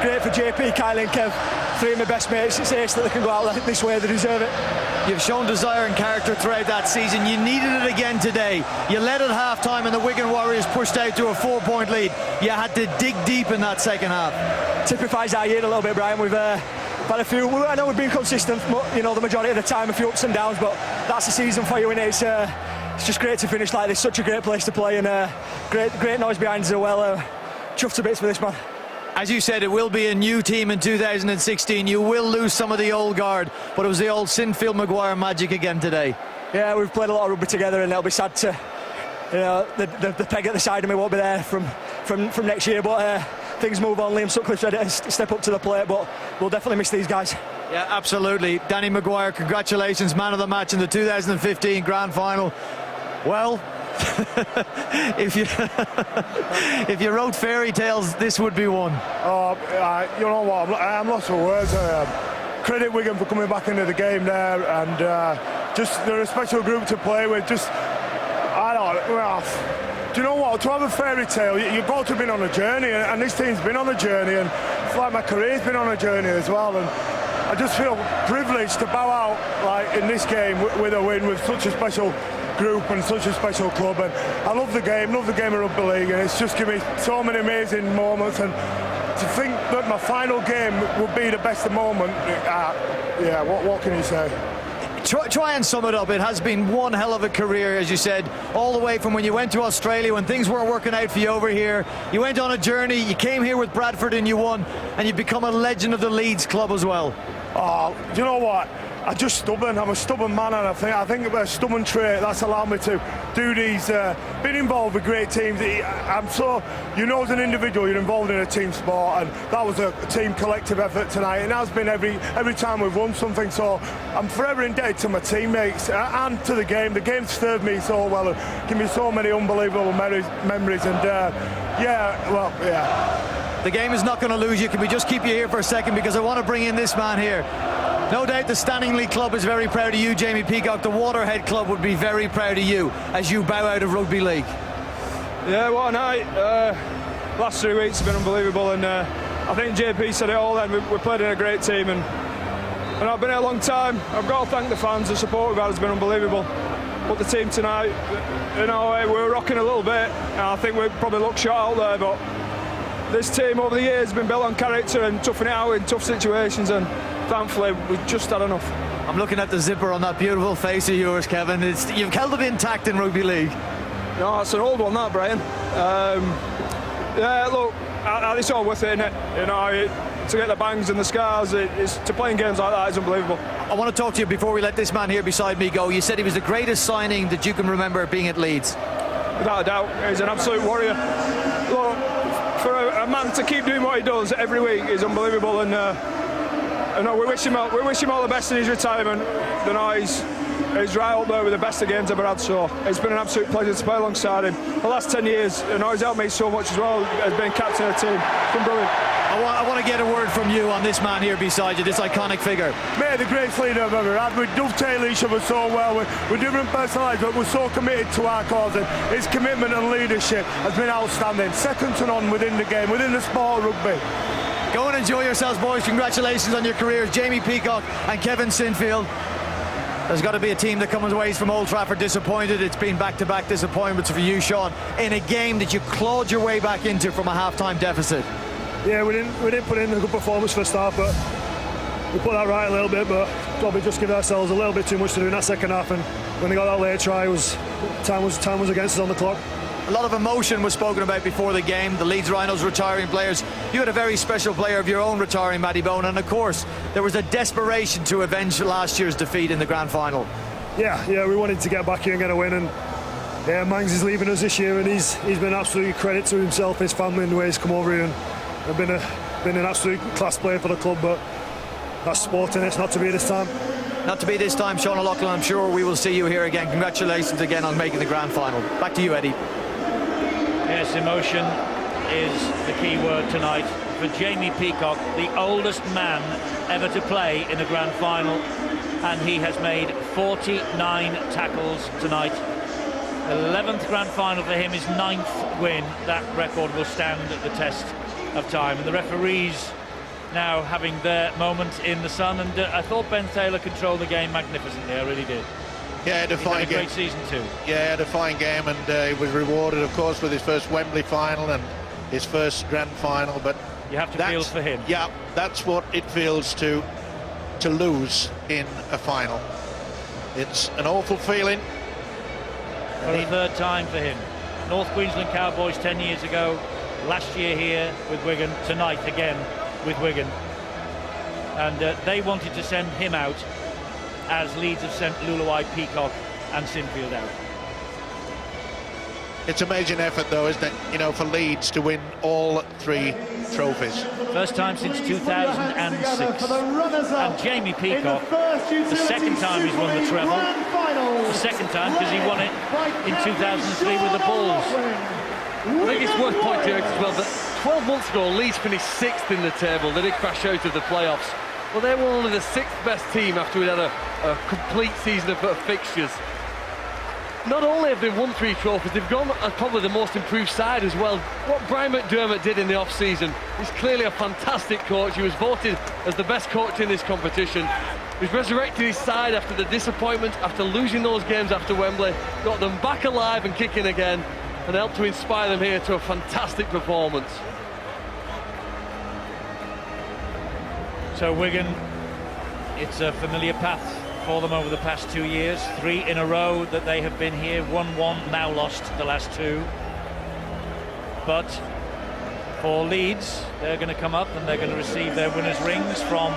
great for JP, Kylie and Kev. 3 of my best mates. It's ace that they can go out this way. They deserve it. You've shown desire and character throughout that season. You needed it again today. You led at half-time and the Wigan Warriors pushed out to a 4-point lead. You had to dig deep in that second half. Typifies our year a little bit, Brian. We've had a few. I know we've been consistent, you know, the majority of the time, a few ups and downs, but that's the season for you, innit? It's just great to finish like this. Such a great place to play, and great noise behind us as well. Chuffed to bits for this, man. As you said, it will be a new team in 2016. You will lose some of the old guard, but it was the old Sinfield Maguire magic again today. Yeah, we've played a lot of rugby together, and it'll be sad to, you know, the peg at the side of me won't be there from next year. But things move on. Liam Sutcliffe's ready to step up to the plate, but we'll definitely miss these guys. Yeah, absolutely. Danny Maguire, congratulations, man of the match in the 2015 Grand Final. Well, if you wrote fairy tales, this would be one. You know what? I'm lost for words. Credit Wigan for coming back into the game there, and just they're a special group to play with. Just do you know what? To have a fairy tale, you've got to have been on a journey, and this team's been on a journey, and it's like my career's been on a journey as well. And I just feel privileged to bow out like in this game with a win with such a special group and such a special club. And I love the game of rugby league, and it's just given me so many amazing moments, and to think that my final game would be the best moment, yeah, what can you say? Try and sum it up. It has been one hell of a career, as you said, all the way from when you went to Australia, when things weren't working out for you over here. You went on a journey, you came here with Bradford and you won, and you've become a legend of the Leeds club as well. Oh, do you know what? I'm just stubborn. I'm a stubborn man, and I think a stubborn trait that's allowed me to do these. Being involved with great teams. I'm so, you know, as an individual, you're involved in a team sport, and that was a team collective effort tonight. And it has been every time we've won something. So I'm forever indebted to my teammates and to the game. The game's served me so well and given me so many unbelievable memories. And The game is not going to lose you. Can we just keep you here for a second, because I want to bring in this man here. No doubt the Stanningley Club is very proud of you, Jamie Peacock. The Waterhead Club would be very proud of you as you bow out of rugby league. Yeah, what a night. Last 3 weeks have been unbelievable, and I think JP said it all then. We played in a great team, and I've been here a long time. I've got to thank the fans. The support we've had has been unbelievable. But the team tonight, you know, we were rocking a little bit, and I think we probably looked short out there, but this team over the years has been built on character and toughing it out in tough situations, and thankfully we've just had enough. I'm looking at the zipper on that beautiful face of yours, Kevin. You've held it intact in rugby league. No, it's an old one, that, Brian. Yeah, look, it's all worth it, innit? You know, to get the bangs and the scars, to play in games like that is unbelievable. I want to talk to you before we let this man here beside me go. You said he was the greatest signing that you can remember being at Leeds. Without a doubt, he's an absolute warrior. Look, for a man to keep doing what he does every week is unbelievable, and we wish him all the best in his retirement. You know, he's right up there with the best the game's ever had, so it's been an absolute pleasure to play alongside him. The last 10 years, you know, he's helped me so much as well as being captain of the team. It's been brilliant. I want to get a word from you on this man here beside you, this iconic figure. Mate, the greatest leader I've ever had. We dovetail each other so well. We're different personalities, but we're so committed to our cause, and his commitment and leadership has been outstanding. Second to none within the game, within the sport of rugby. Go and enjoy yourselves, boys. Congratulations on your careers, Jamie Peacock and Kevin Sinfield. There's got to be a team that comes away from Old Trafford disappointed. It's been back-to-back disappointments for you, Sean, in a game that you clawed your way back into from a half-time deficit. Yeah, we didn't put in a good performance for the start, but we put that right a little bit, but probably just give ourselves a little bit too much to do in that second half. And when they got that late try, time was against us on the clock. A lot of emotion was spoken about before the game. The Leeds Rhinos retiring players. You had a very special player of your own retiring, Matty Bone, and of course there was a desperation to avenge last year's defeat in the grand final. Yeah, we wanted to get back here and get a win, and yeah, Mangs is leaving us this year, and he's been absolutely credit to himself, his family, and the way he's come over here, and been an absolute class player for the club. But that's sport, and it's not to be this time. Not to be this time, Sean O'Loughlin. I'm sure we will see you here again. Congratulations again on making the grand final. Back to you, Eddie. Yes, emotion is the key word tonight for Jamie Peacock, the oldest man ever to play in a grand final, and he has made 49 tackles tonight. 11th grand final for him, his 9th win. That record will stand the test of time. And the referees now having their moment in the sun, and I thought Ben Taylor controlled the game magnificently. I really did. Yeah, He's had a great season too. Yeah, had a fine game, and he was rewarded, of course, with his first Wembley final and his first grand final. But you have to feel for him. Yeah, that's what it feels to lose in a final. It's an awful feeling. For the third time for him. North Queensland Cowboys 10 years ago, last year here with Wigan, tonight again with Wigan. And they wanted to send him out, as Leeds have sent Luluai, Peacock and Sinfield out. It's an amazing effort, though, isn't it? You know, for Leeds to win all 3 trophies. First time since 2006. And Jamie Peacock, the second time he's won the treble. The second time because he won it in 2003 with the Bulls. I think it's worth pointing out as well that 12 months ago Leeds finished 6th in the table. They did crash out of the playoffs. Well, they were only the 6th best team after we'd had a complete season of fixtures. Not only have they won 3 trophies, they've gone as probably the most improved side as well. What Brian McDermott did in the off-season, he's clearly a fantastic coach. He was voted as the best coach in this competition. He's resurrected his side after the disappointment, after losing those games after Wembley, got them back alive and kicking again, and helped to inspire them here to a fantastic performance. So Wigan, it's a familiar path for them over the past 2 years. 3 in a row that they have been here, 1-1, now lost the last 2. But for Leeds, they're going to come up and they're going to receive their winners' rings from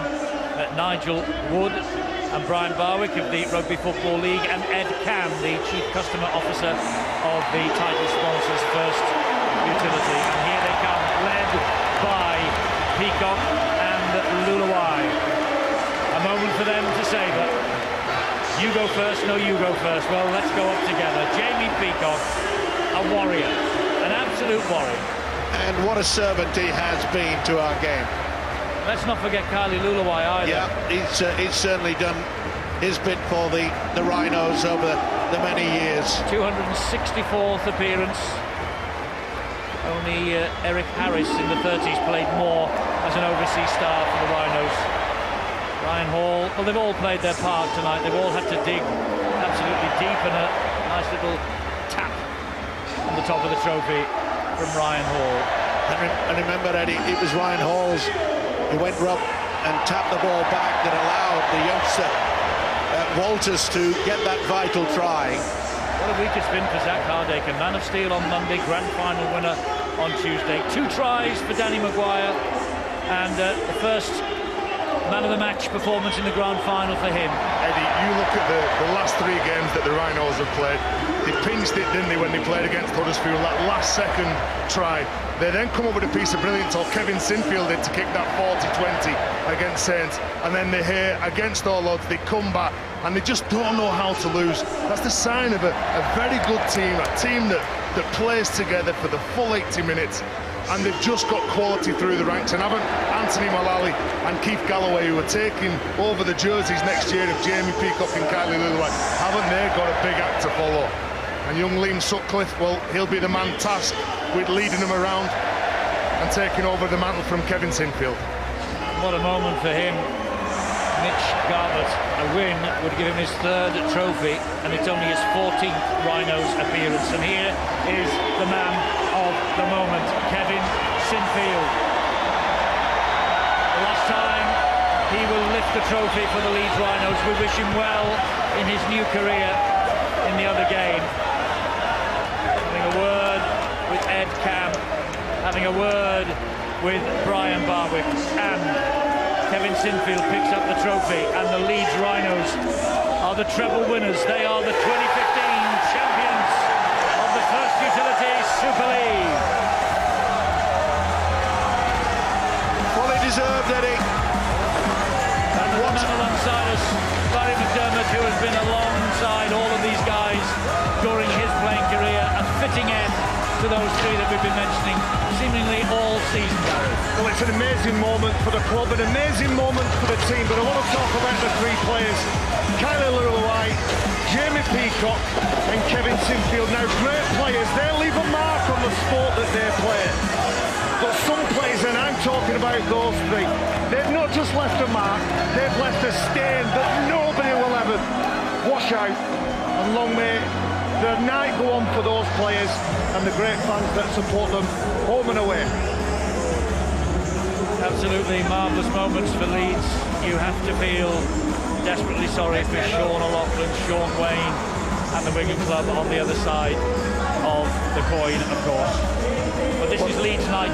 Nigel Wood and Brian Barwick of the Rugby Football League, and Ed Cam, the Chief Customer Officer of the title sponsors First Utility. And here they come, led by Peacock and Luluai. A moment for them to savour. You go first, no, you go first. Well, let's go up together. Jamie Peacock, a warrior, an absolute warrior. And what a servant he has been to our game. Let's not forget Kylie Luluai either. Yeah, he's certainly done his bit for the Rhinos over the many years. 264th appearance. Only Eric Harris in the 30s played more as an overseas star for the Rhinos. Ryan Hall, well, they've all played their part tonight. They've all had to dig absolutely deep, and a nice little tap on the top of the trophy from Ryan Hall. And remember, Eddie, it was Ryan Hall's who went up and tapped the ball back that allowed the youngster Walters to get that vital try. What a week it's been for Zach Hardaker. Man of Steel on Monday, grand final winner on Tuesday. 2 tries for Danny Maguire, and the first man of the match performance in the grand final for him. Eddie, you look at the last 3 games that the Rhinos have played. They pinched it, didn't they, when they played against Huddersfield, that last second try. They then come up with a piece of brilliance, or Kevin Sinfield did, to kick that 40-20 against Saints. And then they're here against all odds, they come back and they just don't know how to lose. That's the sign of a very good team, a team that plays together for the full 80 minutes. And they've just got quality through the ranks, and haven't Anthony Mullally and Keith Galloway, who are taking over the jerseys next year of Jamie Peacock and Kylie Luluai, haven't they got a big act to follow? And young Liam Sutcliffe, well, he'll be the man tasked with leading them around and taking over the mantle from Kevin Sinfield. What a moment for him. Mitch Garbutt, a win would give him his 3rd trophy, and it's only his 14th Rhinos appearance. And here is the man of the moment, Kevin Sinfield. The last time he will lift lifts the trophy for the Leeds Rhinos. We wish him well in his new career in the other game. Having a word with Ed Cam, having a word with Brian Barwick, and Kevin Sinfield picks up the trophy, and the Leeds Rhinos are the treble winners. They are the 2015 champions of the First Utility Super League. Fully deserved, Eddie. And the man alongside us, Barry McDermott, who has been alongside all of these guys during his playing career, a fitting end to those three that we've been mentioning seemingly all season. Well, it's an amazing moment for the club, an amazing moment for the team, but I want to talk about the three players. Kyle Lulawai, Jamie Peacock and Kevin Sinfield. Now, great players, they leave a mark on the sport that they play. But some players, and I'm talking about those three, they've not just left a mark, they've left a stain that nobody will ever wash out. And long may the night go on for those players and the great fans that support them home and away. Absolutely marvellous moments for Leeds. You have to feel desperately sorry for Sean O'Loughlin, Sean Wayne and the Wigan club on the other side of the coin, of course. But this is Leeds night.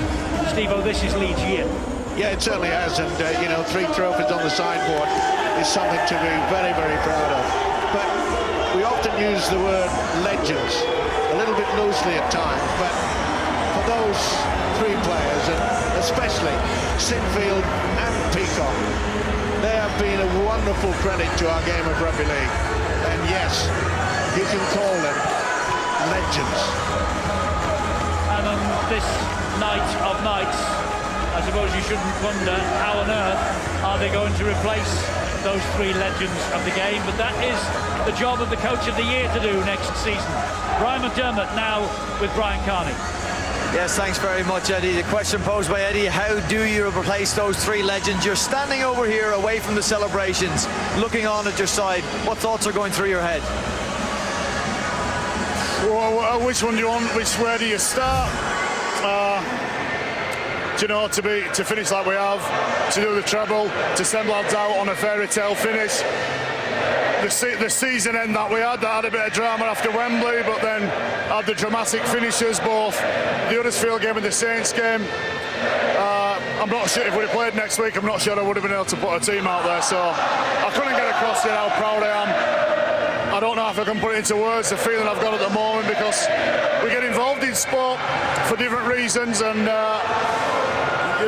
Steve-O, this is Leeds year. Yeah, it certainly has, and you know, 3 trophies on the sideboard is something to be very, very proud of. But we often use the word legends a little bit loosely at times, but for those 3 players, and especially Sinfield and Peacock, they have been a wonderful credit to our game of rugby league. And yes, you can call them legends. And on this night of nights, I suppose you shouldn't wonder how on earth are they going to replace those 3 legends of the game, but that is the job of the Coach of the Year to do next season. Brian McDermott now with Brian Carney. Yes, thanks very much, Eddie. The question posed by Eddie, how do you replace those 3 legends? You're standing over here away from the celebrations, looking on at your side. What thoughts are going through your head? Well, which one do you want? Where do you start? Do you know, to finish like we have, to do the treble, to send lads out on a fairy tale finish. The season end that we had a bit of drama after Wembley, but then had the dramatic finishes, both the Huddersfield game and the Saints game. I'm not sure if we'd have played next week, I'm not sure I would have been able to put a team out there, so I couldn't get across yet how proud I am. I don't know if I can put it into words, the feeling I've got at the moment, because we get involved in sport for different reasons, and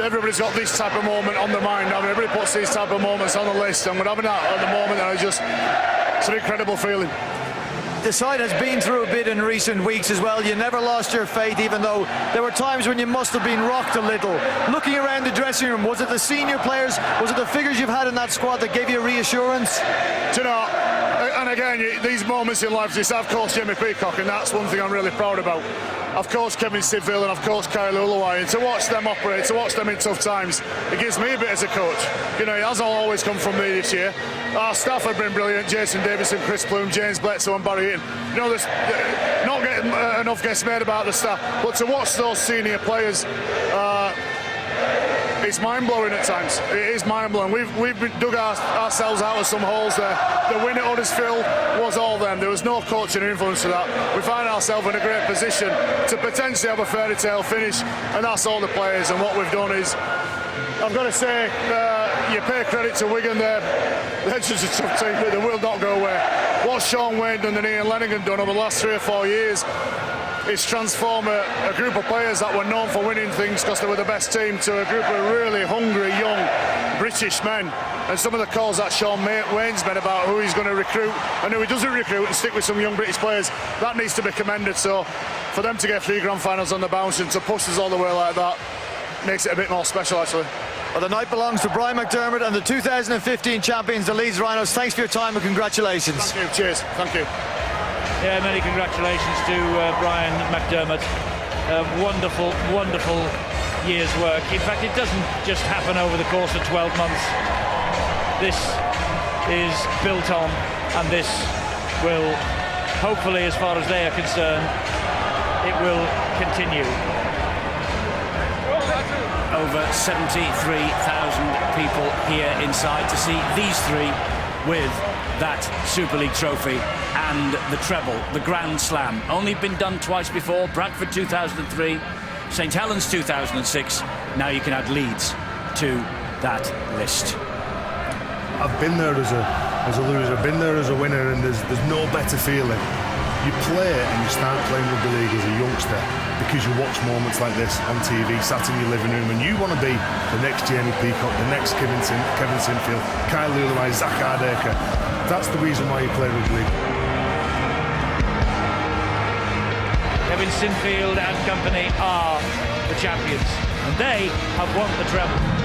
everybody's got this type of moment on their mind. I mean, everybody puts these type of moments on the list, and we're having that at the moment, and it's an incredible feeling. The side has been through a bit in recent weeks as well. You never lost your faith, even though there were times when you must have been rocked a little. Looking around the dressing room, was it the senior players, was it the figures you've had in that squad that gave you reassurance? Do you know, and again, these moments in life, of course, Jamie Peacock, and that's one thing I'm really proud about. Of course, Kevin Sinfield, and of course, Kyle Lulawai, and to watch them operate, to watch them in tough times, it gives me a bit as a coach. You know, it hasn't always come from me this year. Our staff have been brilliant: Jason Davison, Chris Plume, James Bledsoe and Barry Eaton. You know, there's not getting enough gets made about the staff, but to watch those senior players, it's mind-blowing at times. It is mind-blowing. We've dug ourselves out of some holes there. The win at Huddersfield was all them. There was no coaching influence to that. We find ourselves in a great position to potentially have a fairy tale finish, and that's all the players. And what we've done is, I've got to say, you pay credit to Wigan there. They're just a tough team, but they will not go away. What Sean Wayne done and Ian Lennigan done over the last 3 or 4 years, it's transformed a group of players that were known for winning things because they were the best team to a group of really hungry, young British men. And some of the calls that Sean Wayne's made about who he's going to recruit and who he doesn't recruit and stick with some young British players, that needs to be commended. So for them to get 3 grand finals on the bounce and to push us all the way like that makes it a bit more special, actually. Well, the night belongs to Brian McDermott and the 2015 champions, the Leeds Rhinos. Thanks for your time and congratulations. Thank you. Cheers. Thank you. Yeah, many congratulations to Brian McDermott. Wonderful, wonderful year's work. In fact, it doesn't just happen over the course of 12 months. This is built on, and this will, hopefully, as far as they are concerned, it will continue. over 73,000 people here inside to see these three with that Super League trophy and the treble, the Grand Slam. Only been done twice before, Bradford 2003, St Helens 2006. Now you can add Leeds to that list. I've been there as a loser, I've been there as a winner, and there's no better feeling. You play and you start playing rugby league as a youngster because you watch moments like this on TV, sat in your living room, and you want to be the next Jamie Peacock, the next Kevin Sinfield, Kyle Lulawai, Zach Hardacre. That's the reason why you play rugby league. Kevin Sinfield and company are the champions, and they have won the treble.